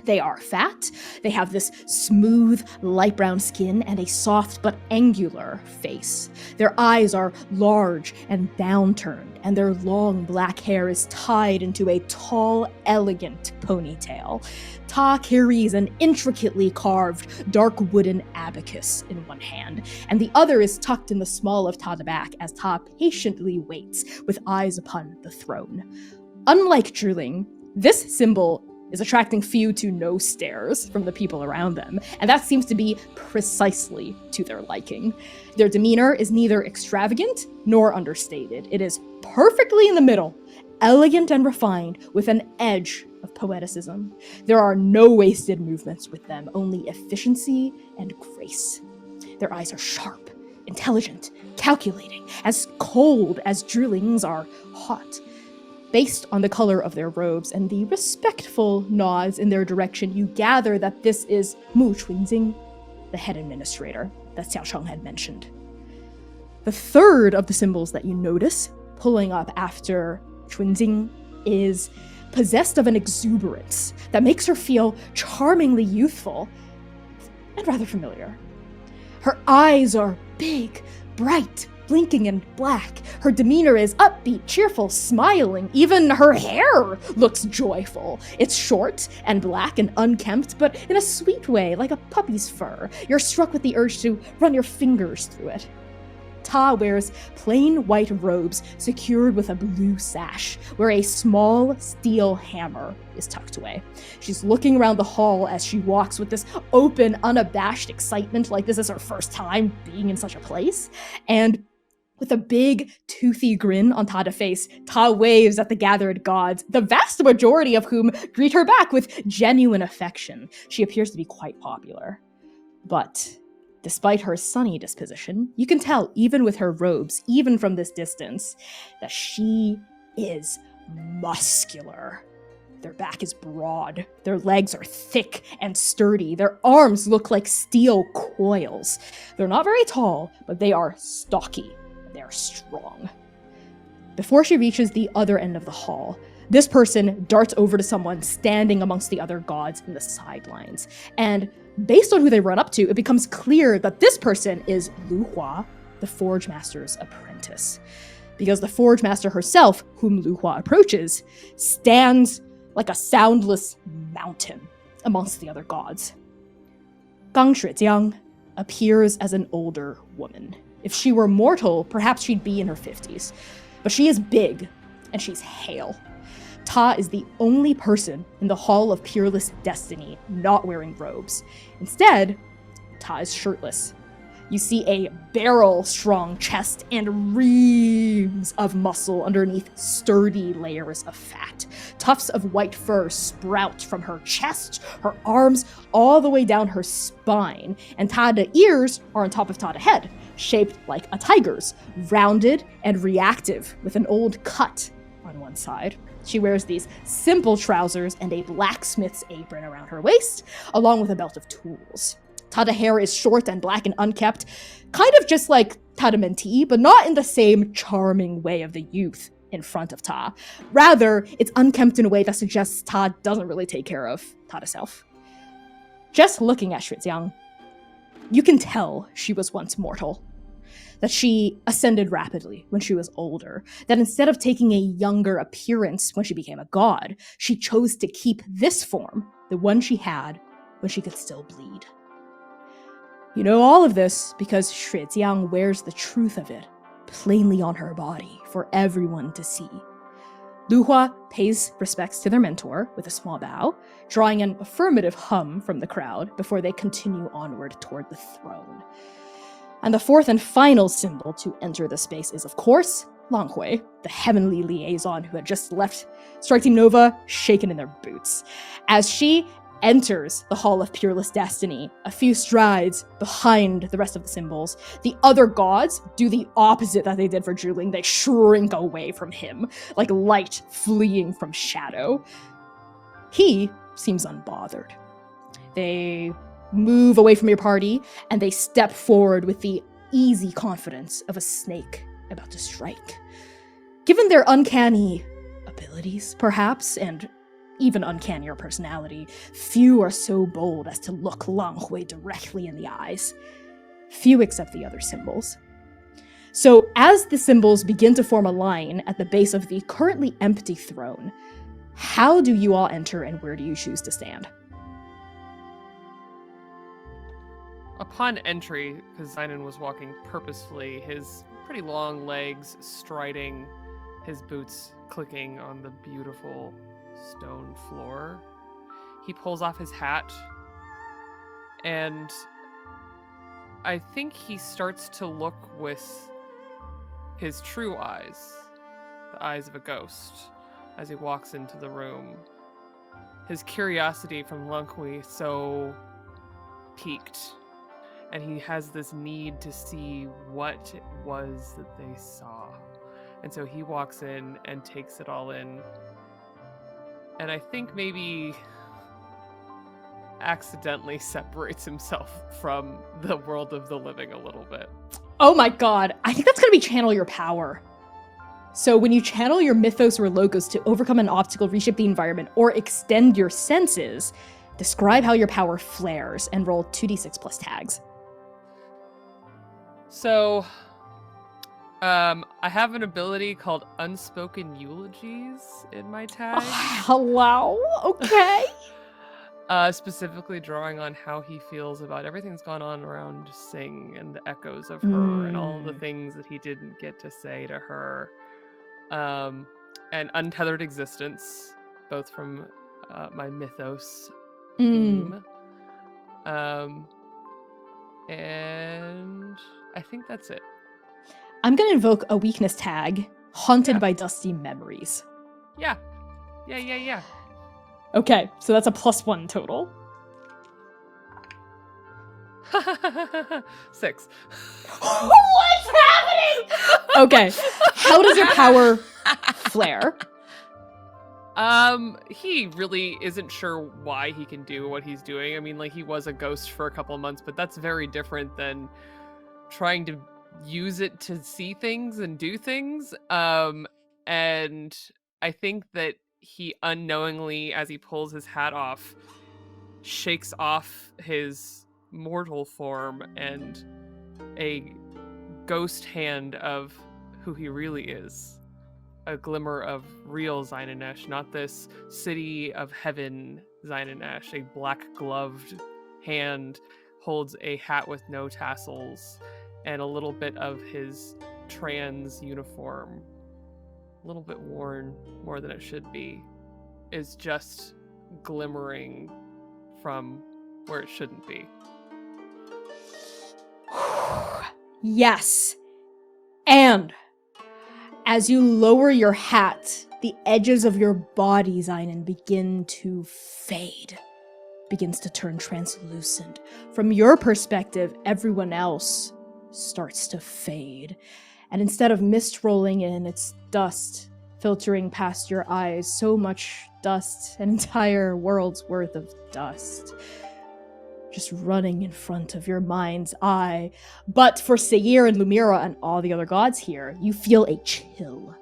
They are fat, they have this smooth, light brown skin and a soft but angular face. Their eyes are large and downturned, and their long black hair is tied into a tall, elegant ponytail. Ta carries an intricately carved, dark wooden abacus in one hand, and the other is tucked in the small of Ta the back as Ta patiently waits, with eyes upon the throne. Unlike Zhiling, this symbol is attracting few to no stares from the people around them, and that seems to be precisely to their liking. Their demeanor is neither extravagant nor understated. It is perfectly in the middle, elegant and refined, with an edge of poeticism. There are no wasted movements with them, only efficiency and grace. Their eyes are sharp, intelligent, calculating, as cold as Zhiling's are hot. Based on the color of their robes and the respectful nods in their direction, you gather that this is Mu Chunxing, the head administrator that Xiao Sheng had mentioned. The third of the symbols that you notice pulling up after Chunjing is possessed of an exuberance that makes her feel charmingly youthful and rather familiar. Her eyes are big, bright, blinking and black. Her demeanor is upbeat, cheerful, smiling. Even her hair looks joyful. It's short and black and unkempt, but in a sweet way, like a puppy's fur. You're struck with the urge to run your fingers through it. Ta wears plain white robes secured with a blue sash, where a small steel hammer is tucked away. She's looking around the hall as she walks with this open, unabashed excitement, like this is her first time being in such a place. And with a big, toothy grin on Tada's face, Ta waves at the gathered gods, the vast majority of whom greet her back with genuine affection. She appears to be quite popular. But despite her sunny disposition, you can tell, even with her robes, even from this distance, that she is muscular. Their back is broad, their legs are thick and sturdy, their arms look like steel coils. They're not very tall, but they are stocky, and they are strong. Before she reaches the other end of the hall, this person darts over to someone standing amongst the other gods in the sidelines, and based on who they run up to, it becomes clear that this person is Lu Hua, the Forge Master's apprentice. Because the Forge Master herself, whom Lu Hua approaches, stands like a soundless mountain amongst the other gods. Gang Shujiang appears as an older woman. If she were mortal, perhaps she'd be in her 50s. But she is big, and she's hale. Ta is the only person in the Hall of Peerless Destiny not wearing robes. Instead, Ta is shirtless. You see a barrel-strong chest and reams of muscle underneath sturdy layers of fat. Tufts of white fur sprout from her chest, her arms, all the way down her spine, and Tada's ears are on top of Tada's head, shaped like a tiger's, rounded and reactive, with an old cut on one side. She wears these simple trousers and a blacksmith's apron around her waist, along with a belt of tools. Tada's hair is short and black and unkempt, kind of just like Tada Menti, but not in the same charming way of the youth in front of Ta. Rather, it's unkempt in a way that suggests Ta doesn't really take care of Tada's self. Just looking at Shujiang, you can tell she was once mortal. That she ascended rapidly when she was older, that instead of taking a younger appearance when she became a god, she chose to keep this form, the one she had when she could still bleed. You know all of this because Shujiang wears the truth of it plainly on her body for everyone to see. Lu Hua pays respects to their mentor with a small bow, drawing an affirmative hum from the crowd before they continue onward toward the throne. And the fourth and final symbol to enter the space is, of course, Langhui, the heavenly liaison who had just left Strike Team Nova shaken in their boots. As she enters the Hall of Peerless Destiny, a few strides behind the rest of the symbols, the other gods do the opposite that they did for Zhuling. They shrink away from him, like light fleeing from shadow. He seems unbothered. They move away from your party, and they step forward with the easy confidence of a snake about to strike. Given their uncanny abilities, perhaps, and even uncannier personality, few are so bold as to look Langhui directly in the eyes. Few except the other symbols. So as the symbols begin to form a line at the base of the currently empty throne, how do you all enter and where do you choose to stand? Upon entry, because Xainan was walking purposefully, his pretty long legs striding, his boots clicking on the beautiful stone floor, he pulls off his hat, and I think he starts to look with his true eyes, the eyes of a ghost, as he walks into the room. His curiosity from Langhui so piqued, and he has this need to see what it was that they saw. And so he walks in and takes it all in. And I think maybe accidentally separates himself from the world of the living a little bit. Oh my god. I think that's going to be channel your power. So when you channel your mythos or logos to overcome an obstacle, reshape the environment, or extend your senses, describe how your power flares and roll 2d6 plus tags. So, I have an ability called Unspoken Eulogies in my tag. Hello? Okay. Specifically drawing on how he feels about everything that's gone on around Sing and the echoes of her and all the things that he didn't get to say to her. And Untethered Existence, both from my mythos theme. And I think that's it. I'm going to invoke a weakness tag, Haunted by Dusty Memories. Yeah. Okay, so that's a +1 total. 6. What's happening? Okay, how does your power flare? He really isn't sure why he can do what he's doing. I mean, like, he was a ghost for a couple of months, but that's very different than trying to use it to see things and do things. And I think that he unknowingly, as he pulls his hat off, shakes off his mortal form, and a ghost hand of who he really is. A glimmer of real Xainan, not this city of heaven Xainan. A black-gloved hand holds a hat with no tassels, and a little bit of his trans uniform, a little bit worn more than it should be, is just glimmering from where it shouldn't be. Yes. And as you lower your hat, the edges of your body, Xainan, begin to fade. Begins to turn translucent. From your perspective, everyone else starts to fade. And instead of mist rolling in, it's dust filtering past your eyes. So much dust, an entire world's worth of dust. Just running in front of your mind's eye. But for Seir and Lumièra and all the other gods here, you feel a chill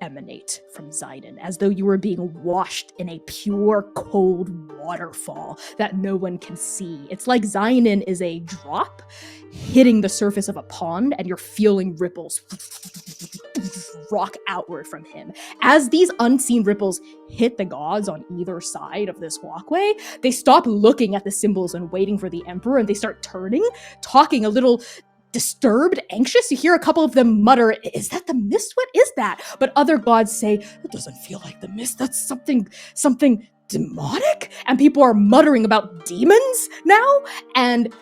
emanate from Xainan, as though you were being washed in a pure, cold waterfall that no one can see. It's like Xainan is a drop hitting the surface of a pond, and you're feeling ripples rock outward from him. As these unseen ripples hit the gods on either side of this walkway, they stop looking at the symbols and waiting for the Emperor, and they start turning, talking a little disturbed, anxious. You hear a couple of them mutter, "Is that the mist? What is that?" But other gods say, "It doesn't feel like the mist. That's something demonic." And people are muttering about demons now. And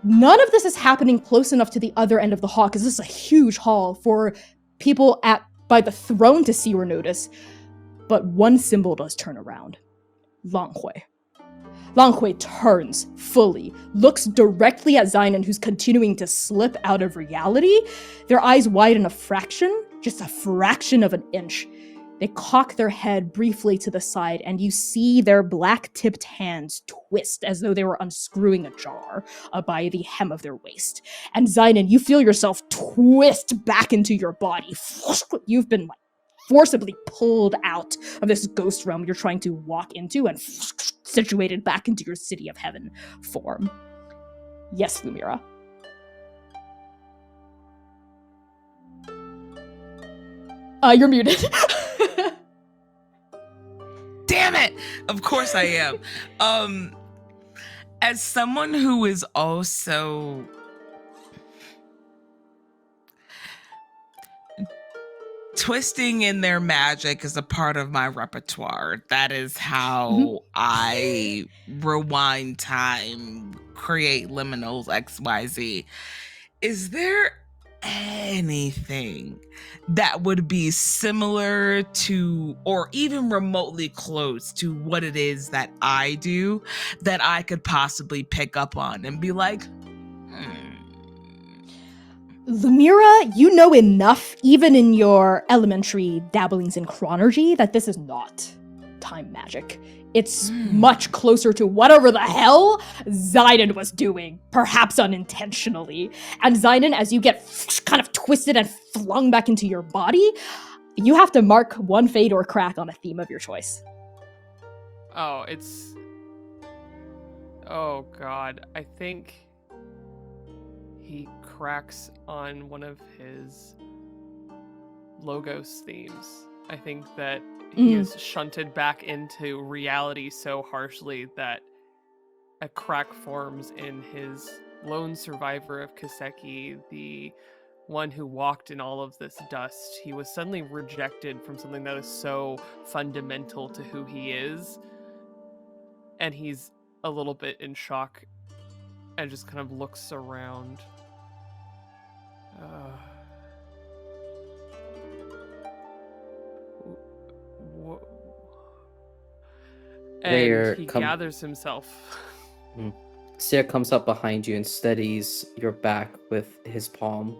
none of this is happening close enough to the other end of the hall, because this is a huge hall for people by the throne to see or notice. But one symbol does turn around. Langhui. Langhui turns fully, looks directly at Xainan, who's continuing to slip out of reality. Their eyes widen a fraction, just a fraction of an inch. They cock their head briefly to the side, and you see their black-tipped hands twist as though they were unscrewing a jar by the hem of their waist. And Xainan, you feel yourself twist back into your body. You've been forcibly pulled out of this ghost realm you're trying to walk into and situated back into your city of heaven form. Yes, Lumièra. You're muted. Damn it! Of course I am. As someone who is also twisting in their magic is a part of my repertoire. That is how I rewind time, create liminals, XYZ. Is there anything that would be similar to, or even remotely close to, what it is that I do that I could possibly pick up on and be like, Lumièra, you know enough, even in your elementary dabblings in chronergy, that this is not time magic. It's much closer to whatever the hell Xainan was doing, perhaps unintentionally. And Xainan, as you get kind of twisted and flung back into your body, you have to mark one fade or crack on a theme of your choice. Oh, it's... Oh, God. I think he cracks on one of his Logos themes. I think that he is shunted back into reality so harshly that a crack forms in his lone survivor of Kaseki, the one who walked in all of this dust. He was suddenly rejected from something that is so fundamental to who he is. And he's a little bit in shock and just kind of looks around. And he gathers himself. Seir comes up behind you and steadies your back with his palm,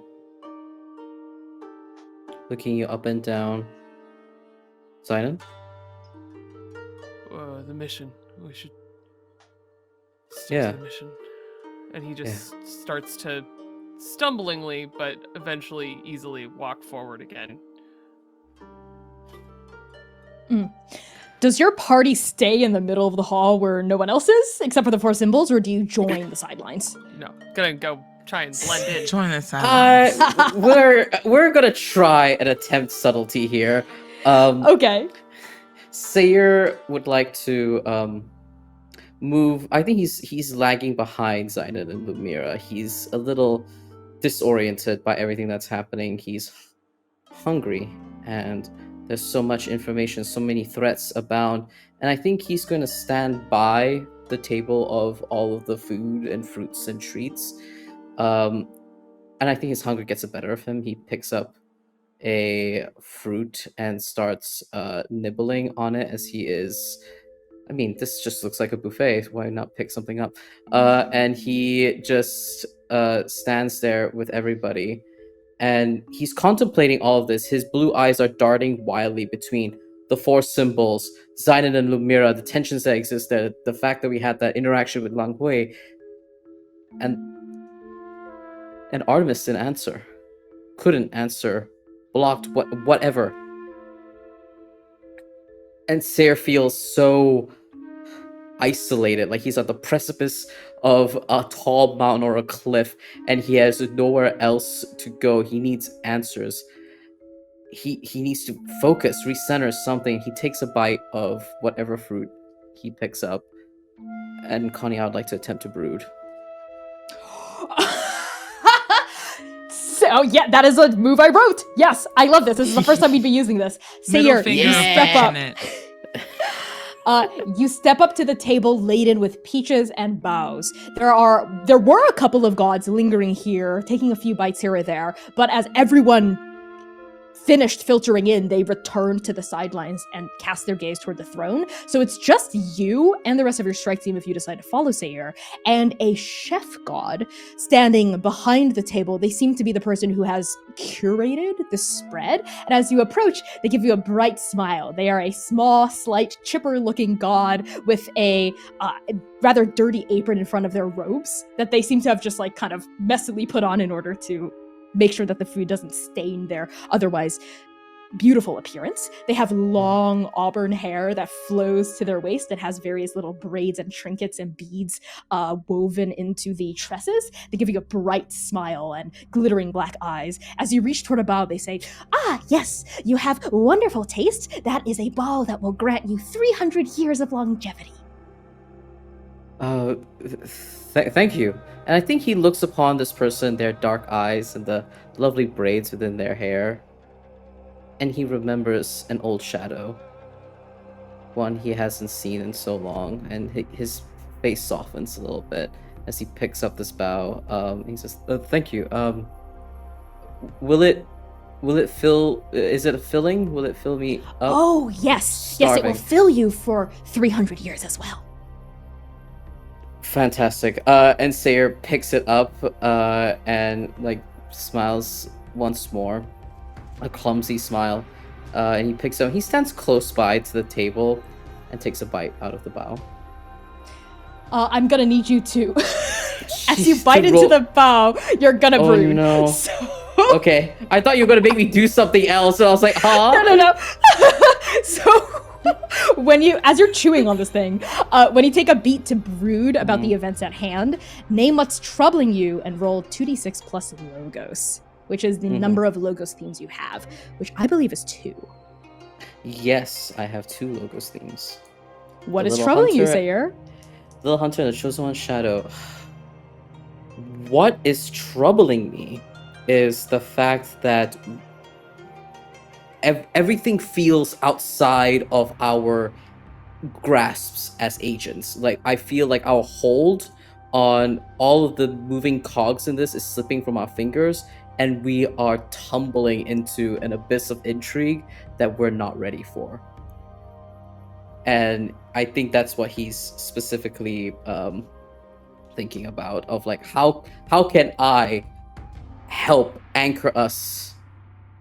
looking you up and down. Xainan? The mission. We should stick to the mission. And he just starts to stumblingly, but eventually easily walk forward again. Does your party stay in the middle of the hall where no one else is, except for the four symbols, or do you join the sidelines? No, gonna go try and blend in. Join the sidelines. We're gonna try and attempt subtlety here. Okay. Seir would like to move. I think he's lagging behind Xainan and Lumièra. He's a little disoriented by everything that's happening. He's hungry, and there's so much information, so many threats abound, and I think he's going to stand by the table of all of the food and fruits and treats. And I think his hunger gets the better of him. He picks up a fruit and starts nibbling on it as he is... I mean, this just looks like a buffet. Why not pick something up? And he just stands there with everybody. And he's contemplating all of this. His blue eyes are darting wildly between the four symbols, Xainan and Lumièra, the tensions that exist there, the fact that we had that interaction with Lang Hui. And Artemis didn't answer. Couldn't answer. Blocked, whatever. And Seir feels so isolated, like he's at the precipice of a tall mountain or a cliff, and he has nowhere else to go. He needs answers. He needs to focus, recenter something. He takes a bite of whatever fruit he picks up. And Connie, I would like to attempt to brood. So yeah, that is a move I wrote. Yes, I love this. This is the first time we'd be using this. Seir, you step up. You step up to the table laden with peaches and boughs. There were a couple of gods lingering here, taking a few bites here or there, but as everyone finished filtering in, they returned to the sidelines and cast their gaze toward the throne. So it's just you and the rest of your strike team if you decide to follow Seir, and a chef god standing behind the table. They seem to be the person who has curated the spread, and as you approach, they give you a bright smile. They are a small, slight, chipper-looking god with a rather dirty apron in front of their robes that they seem to have just like kind of messily put on in order to make sure that the food doesn't stain their otherwise beautiful appearance. They have long auburn hair that flows to their waist and has various little braids and trinkets and beads woven into the tresses. They give you a bright smile and glittering black eyes. As you reach toward a bow, they say, "Ah, yes, you have wonderful taste. That is a bow that will grant you 300 years of longevity." Thank you. And I think he looks upon this person, their dark eyes and the lovely braids within their hair, and he remembers an old shadow, one he hasn't seen in so long, and his face softens a little bit as he picks up this bow. He says, "Thank you. Will it fill? Is it a filling? Will it fill me up?" Oh yes, Starving. Yes, it will fill you for 300 years as well. Fantastic. And Seir picks it up and like smiles once more, a clumsy smile. And he picks up. He stands close by to the table, and takes a bite out of the bow. I'm gonna need you to, as you Jeez, bite to into roll- the bow, you're gonna Oh, brood. no. So... Okay, I thought you were gonna make me do something else, so I was like, huh? No. So as you're chewing on this thing, when you take a beat to brood about the events at hand, name what's troubling you and roll 2d6 plus logos, which is the number of logos themes you have, which I believe is 2. Yes, I have 2 logos themes. What The is little troubling you, hunter- Seir? Little Hunter and the Chosen One's Shadow. What is troubling me is the fact that everything feels outside of our grasps as agents. Like, I feel like our hold on all of the moving cogs in this is slipping from our fingers, and we are tumbling into an abyss of intrigue that we're not ready for. And I think that's what he's specifically thinking about, of like, how can I help anchor us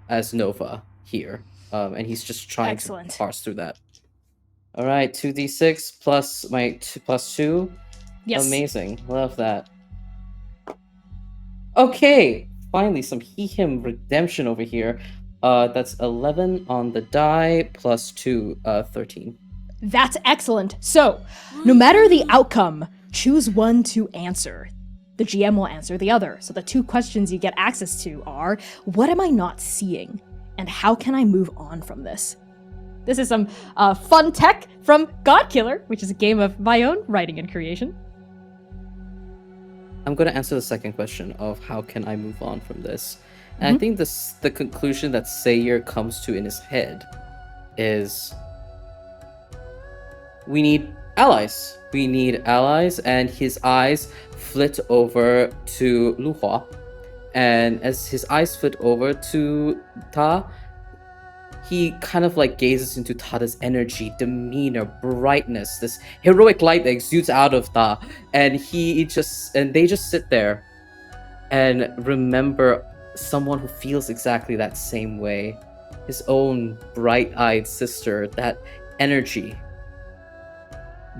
as Nova here? And he's just trying Excellent. to parse through that. All right, 2d6 plus my plus 2. Yes. Amazing, love that. Okay, finally some him redemption over here. That's 11 on the die plus 2, 13. That's excellent. So, no matter the outcome, choose one to answer. The GM will answer the other. So the 2 questions you get access to are, what am I not seeing? And how can I move on from this? This is some fun tech from Godkiller, which is a game of my own writing and creation. I'm going to answer the second question of how can I move on from this. And I think the conclusion that Seir comes to in his head is we need allies. We need allies, and his eyes flit over to Luhua. And as his eyes flit over to Ta, he kind of like gazes into Tada's energy, demeanor, brightness, this heroic light that exudes out of Ta, and they just sit there and remember someone who feels exactly that same way. His own bright-eyed sister, that energy.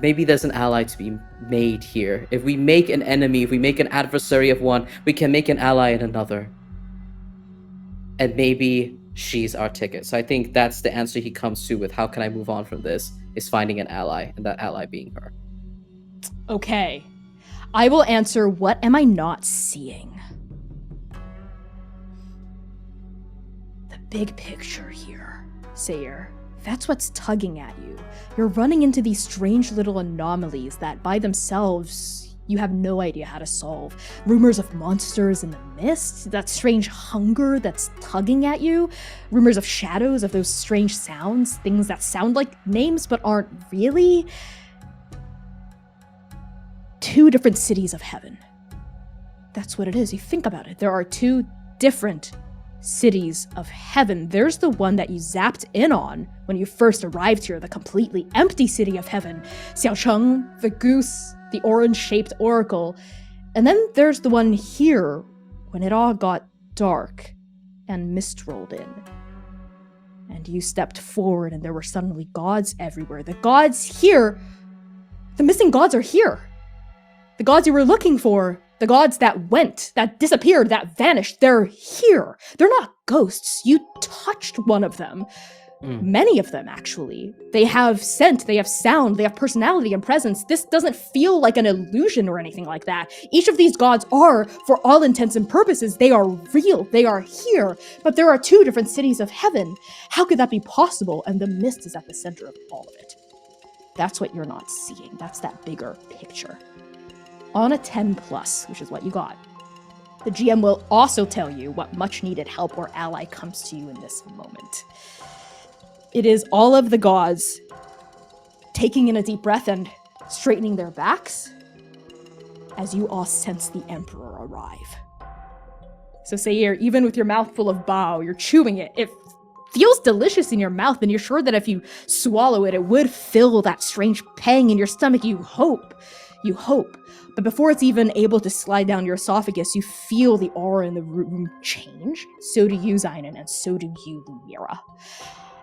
Maybe there's an ally to be made here. If we make an enemy, if we make an adversary of one, we can make an ally in another. And maybe she's our ticket. So I think that's the answer he comes to with how can I move on from this, is finding an ally, and that ally being her. Okay. I will answer, what am I not seeing? The big picture here, Seir. That's what's tugging at you. You're running into these strange little anomalies that by themselves you have no idea how to solve. Rumors of monsters in the mist, that strange hunger that's tugging at you, rumors of shadows, of those strange sounds, things that sound like names but aren't really. 2 different cities of heaven. That's what it is. You think about it. There are 2 different cities of heaven. There's the one that you zapped in on when you first arrived here, the completely empty city of heaven. Xiaocheng, the goose, the orange-shaped oracle. And then there's the one here when it all got dark and mist rolled in. And you stepped forward and there were suddenly gods everywhere. The gods here, the missing gods are here. The gods you were looking for, the gods that went, that disappeared, that vanished, they're here. They're not ghosts. You touched one of them. Many of them, actually. They have scent, they have sound, they have personality and presence. This doesn't feel like an illusion or anything like that. Each of these gods are, for all intents and purposes, they are real, they are here. But there are 2 different cities of heaven. How could that be possible? And the mist is at the center of all of it. That's what you're not seeing. That's that bigger picture. On a 10 plus, which is what you got, the GM will also tell you what much needed help or ally comes to you in this moment. It is all of the gods taking in a deep breath and straightening their backs as you all sense the Emperor arrive. So Seir, even with your mouth full of bao, you're chewing it. It feels delicious in your mouth, and you're sure that if you swallow it, it would fill that strange pang in your stomach. You hope. But before it's even able to slide down your esophagus, you feel the aura in the room change. So do you, Xainan, and so do you, Lumièra.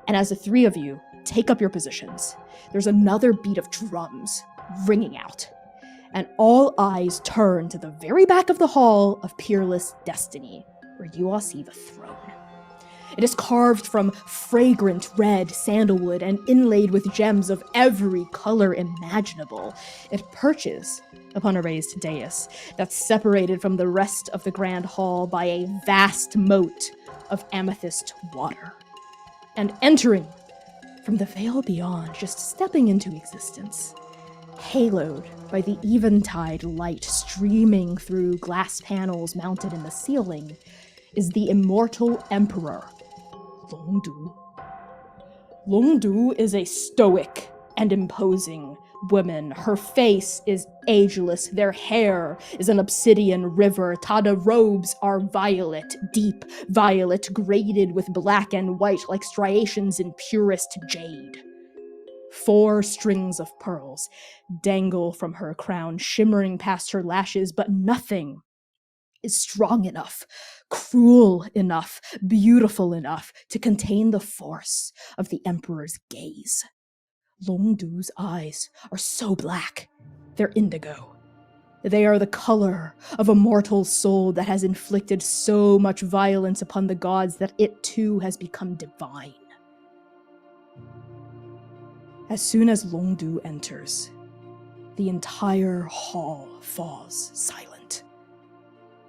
And as the 3 of you take up your positions. There's another beat of drums ringing out, and all eyes turn to the very back of the Hall of Peerless Destiny, where you all see the throne. It is carved from fragrant red sandalwood and inlaid with gems of every color imaginable. It perches upon a raised dais that's separated from the rest of the grand hall by a vast moat of amethyst water. And entering from the veil beyond, just stepping into existence, haloed by the eventide light streaming through glass panels mounted in the ceiling, is the immortal emperor, Longdu. Longdu is a stoic and imposing woman. Her face is ageless. Their hair is an obsidian river. Tada robes are violet, deep violet, graded with black and white like striations in purest jade. 4 strings of pearls dangle from her crown, shimmering past her lashes, but nothing is strong enough, cruel enough, beautiful enough to contain the force of the Emperor's gaze. Longdu's eyes are so black, they're indigo. They are the color of a mortal soul that has inflicted so much violence upon the gods that it too has become divine. As soon as Longdu enters, the entire hall falls silent.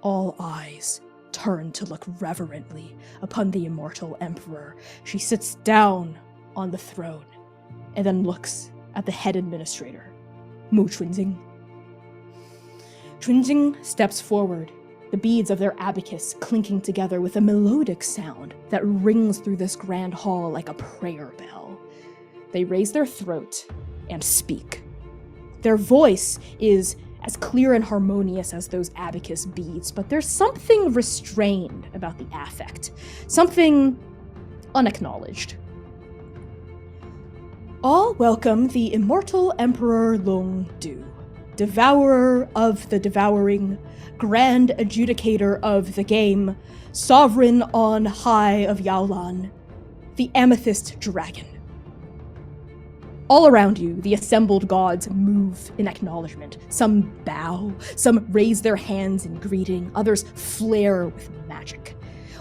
All eyes turn to look reverently upon the immortal emperor. She sits down on the throne and then looks at the head administrator, Mu Chunjing. Chunjing steps forward, the beads of their abacus clinking together with a melodic sound that rings through this grand hall like a prayer bell. They raise their throat and speak. Their voice is as clear and harmonious as those abacus beads, but there's something restrained about the affect, something unacknowledged. All welcome the immortal Emperor Longdu, devourer of the devouring, grand adjudicator of the game, sovereign on high of Yaolan, the amethyst dragon. All around you, the assembled gods move in acknowledgement. Some bow, some raise their hands in greeting, others flare with magic.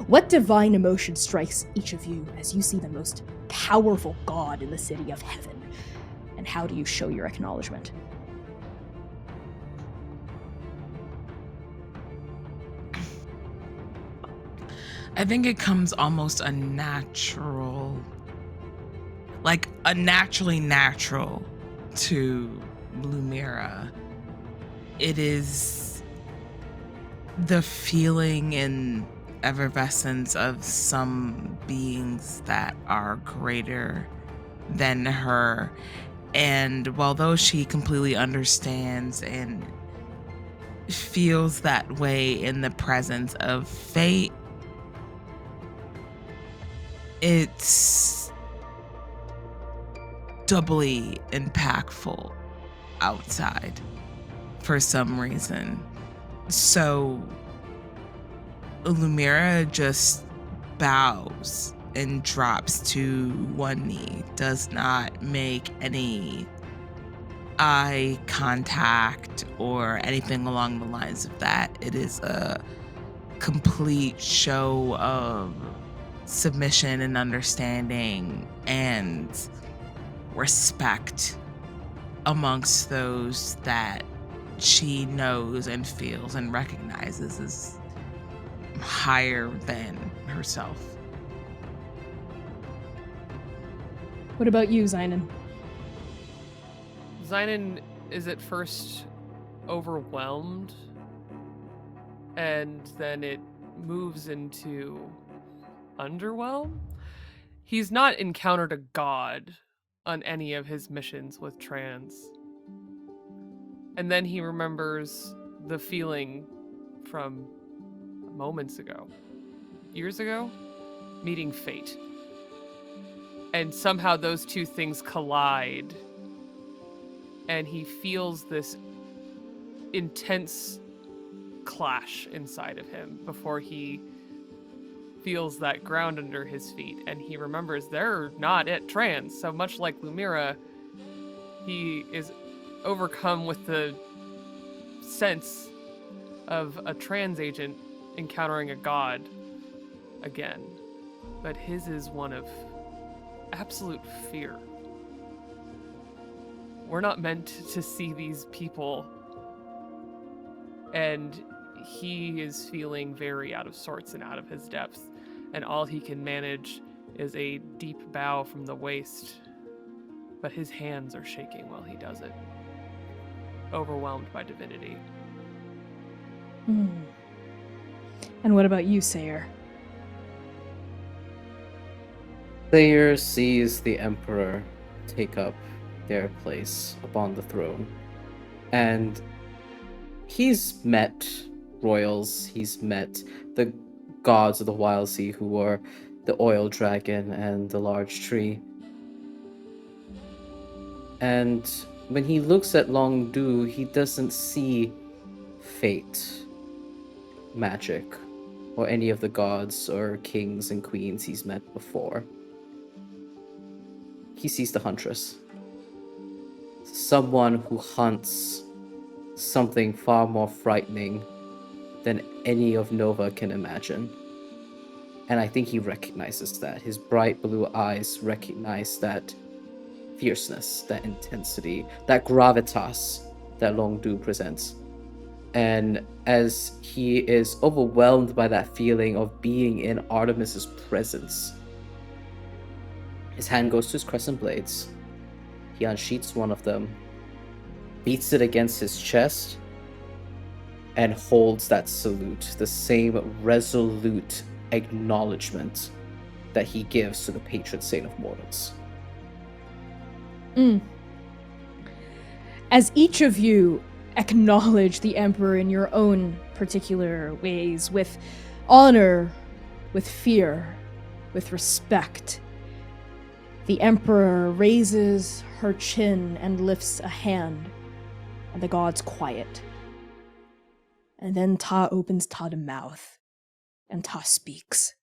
What divine emotion strikes each of you as you see the most powerful god in the city of heaven? And how do you show your acknowledgement? I think it comes almost naturally natural to Lumièra. It is the feeling and effervescence of some beings that are greater than her. And although she completely understands and feels that way in the presence of fate, it's doubly impactful outside for some reason. So Lumièra just bows and drops to one knee, does not make any eye contact or anything along the lines of that. It is a complete show of submission and understanding and respect amongst those that she knows and feels and recognizes as higher than herself. What about you, Xainan? Xainan is at first overwhelmed, and then it moves into underwhelm. He's not encountered a god on any of his missions with Trans. And then he remembers the feeling from moments ago, years ago, meeting fate. And somehow those two things collide, and he feels this intense clash inside of him before he feels that ground under his feet, and he remembers they're not at trans. So much like Lumièra, he is overcome with the sense of a trans agent encountering a god again. But his is one of absolute fear. We're not meant to see these people, and he is feeling very out of sorts and out of his depth, and all he can manage is a deep bow from the waist, but his hands are shaking while he does it, overwhelmed by divinity. And what about you, Seir? Seir sees the Emperor take up their place upon the throne, and he's met royals, he's met the gods of the Wild Sea, who are the oil dragon and the large tree. And when he looks at Longdu, he doesn't see fate, magic, or any of the gods or kings and queens he's met before. He sees the Huntress. Someone who hunts something far more frightening than any of Nova can imagine. And I think he recognizes that. His bright blue eyes recognize that fierceness, that intensity, that gravitas that Longdu presents. And as he is overwhelmed by that feeling of being in Artemis's presence, his hand goes to his crescent blades. He unsheaths one of them, beats it against his chest, and holds that salute, the same resolute acknowledgement that he gives to the patron saint of mortals. As each of you acknowledge the Emperor in your own particular ways, with honor, with fear, with respect, the Emperor raises her chin and lifts a hand, and the gods quiet. And then Ta opens Ta's mouth, and Ta speaks.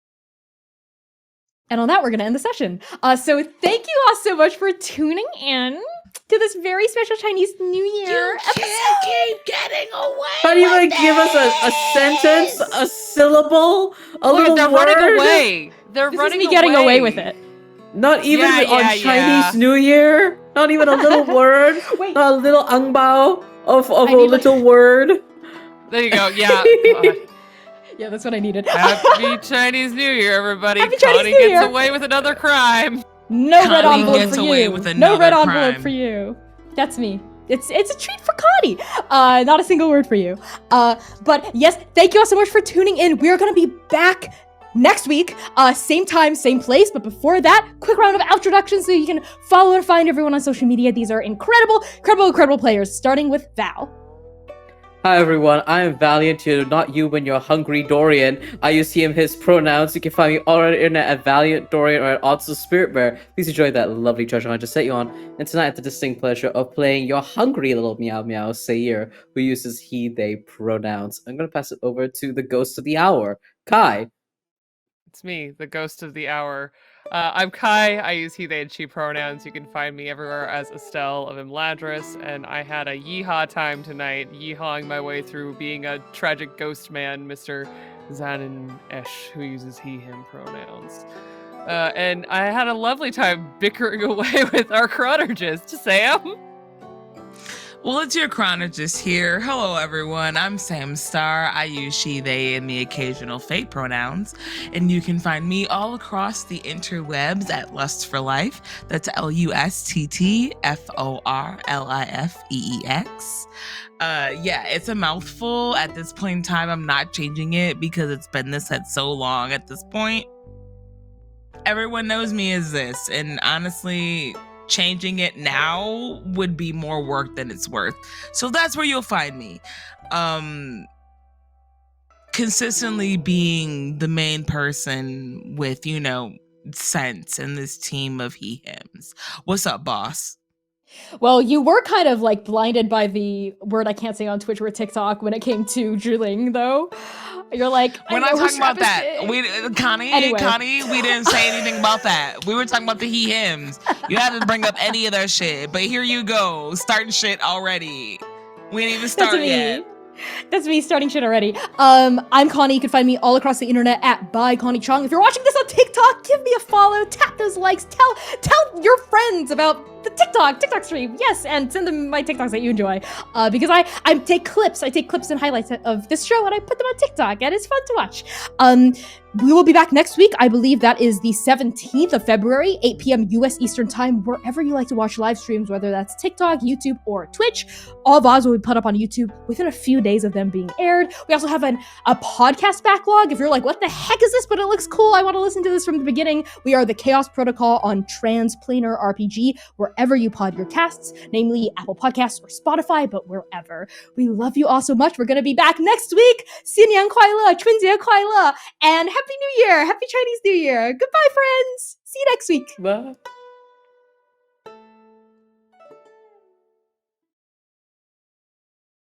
And on that, we're going to end the session. So thank you all so much for tuning in to this very special Chinese New Year episode. Keep getting away. How do you like give us a sentence, a syllable, a little They're word? running away. They're This running is me getting away with it. Not even on Yeah. Chinese New Year? Not even a little word? Wait. Not a little angbao of a I need, like- little word? There you go. Yeah. Yeah, that's what I needed. Happy Chinese New Year, everybody. Happy Chinese Connie New gets Year. away with another crime. No red Connie envelope gets for away you. with No red another envelope crime. for you. That's me. It's a treat for Connie. Not a single word for you. But yes, thank you all so much for tuning in. We are going to be back next week, same time, same place. But before that, quick round of introductions so you can follow and find everyone on social media. These are incredible players, starting with Val. Hi everyone, I am Valiant, you're not you when you're hungry Dorian. I use he him his pronouns. You can find me all on the internet at Valiant Dorian or at Odds of Spirit Bear. Please enjoy that lovely treasure hunt to set you on. And tonight I have the distinct pleasure of playing your hungry little meow meow Seir, who uses he, they pronouns. I'm gonna pass it over to the ghost of the hour, Kai. It's me, the ghost of the hour. I'm Kai. I use he, they, and she pronouns. You can find me everywhere as Estelle of Imladris, and I had a yeehaw time tonight, yeehawing my way through being a tragic ghost man, Mr. Xainan Esh, who uses he, him pronouns. And I had a lovely time bickering away with our chronologist, Sam. Well, it's your chronologist here. Hello, everyone. I'm Sam Star. I use she, they, and the occasional fate pronouns. And you can find me all across the interwebs at Lust for Life. That's LUSTTFORLIFEEX. Yeah, it's a mouthful. At this point in time, I'm not changing it because it's been this at so long at this point. Everyone knows me as this. And honestly, changing it now would be more work than it's worth. So that's where you'll find me. Consistently being the main person with, sense in this team of he, hims. What's up, boss? Well, you were kind of like blinded by the word I can't say on Twitch or TikTok when it came to Zhiling, though. You're like, We're not talking about that. Anyway. Connie, we didn't say anything about that. We were talking about the he hims. You had to bring up any of that shit. But here you go, starting shit already. We ain't even started yet. That's me starting shit already. I'm Connie. You can find me all across the internet at by Connie Chong. If you're watching this on TikTok, give me a follow, tap those likes, tell your friends about the TikTok stream. Yes, and send them my TikToks that you enjoy. Because I take clips and highlights of this show and I put them on TikTok, and it's fun to watch. We will be back next week. I believe that is the 17th of February, 8 p.m. US Eastern Time, wherever you like to watch live streams, whether that's TikTok, YouTube, or Twitch. All VODs will be put up on YouTube within a few days of them being aired. We also have a podcast backlog. If you're like, what the heck is this? But it looks cool. I want to listen to this from the beginning. We are the Chaos Protocol on Transplanar RPG, wherever you pod your casts, namely Apple Podcasts or Spotify, but wherever. We love you all so much. We're going to be back next week. 新年快乐, 春节快乐, and Happy New Year! Happy Chinese New Year! Goodbye, friends! See you next week! Bye.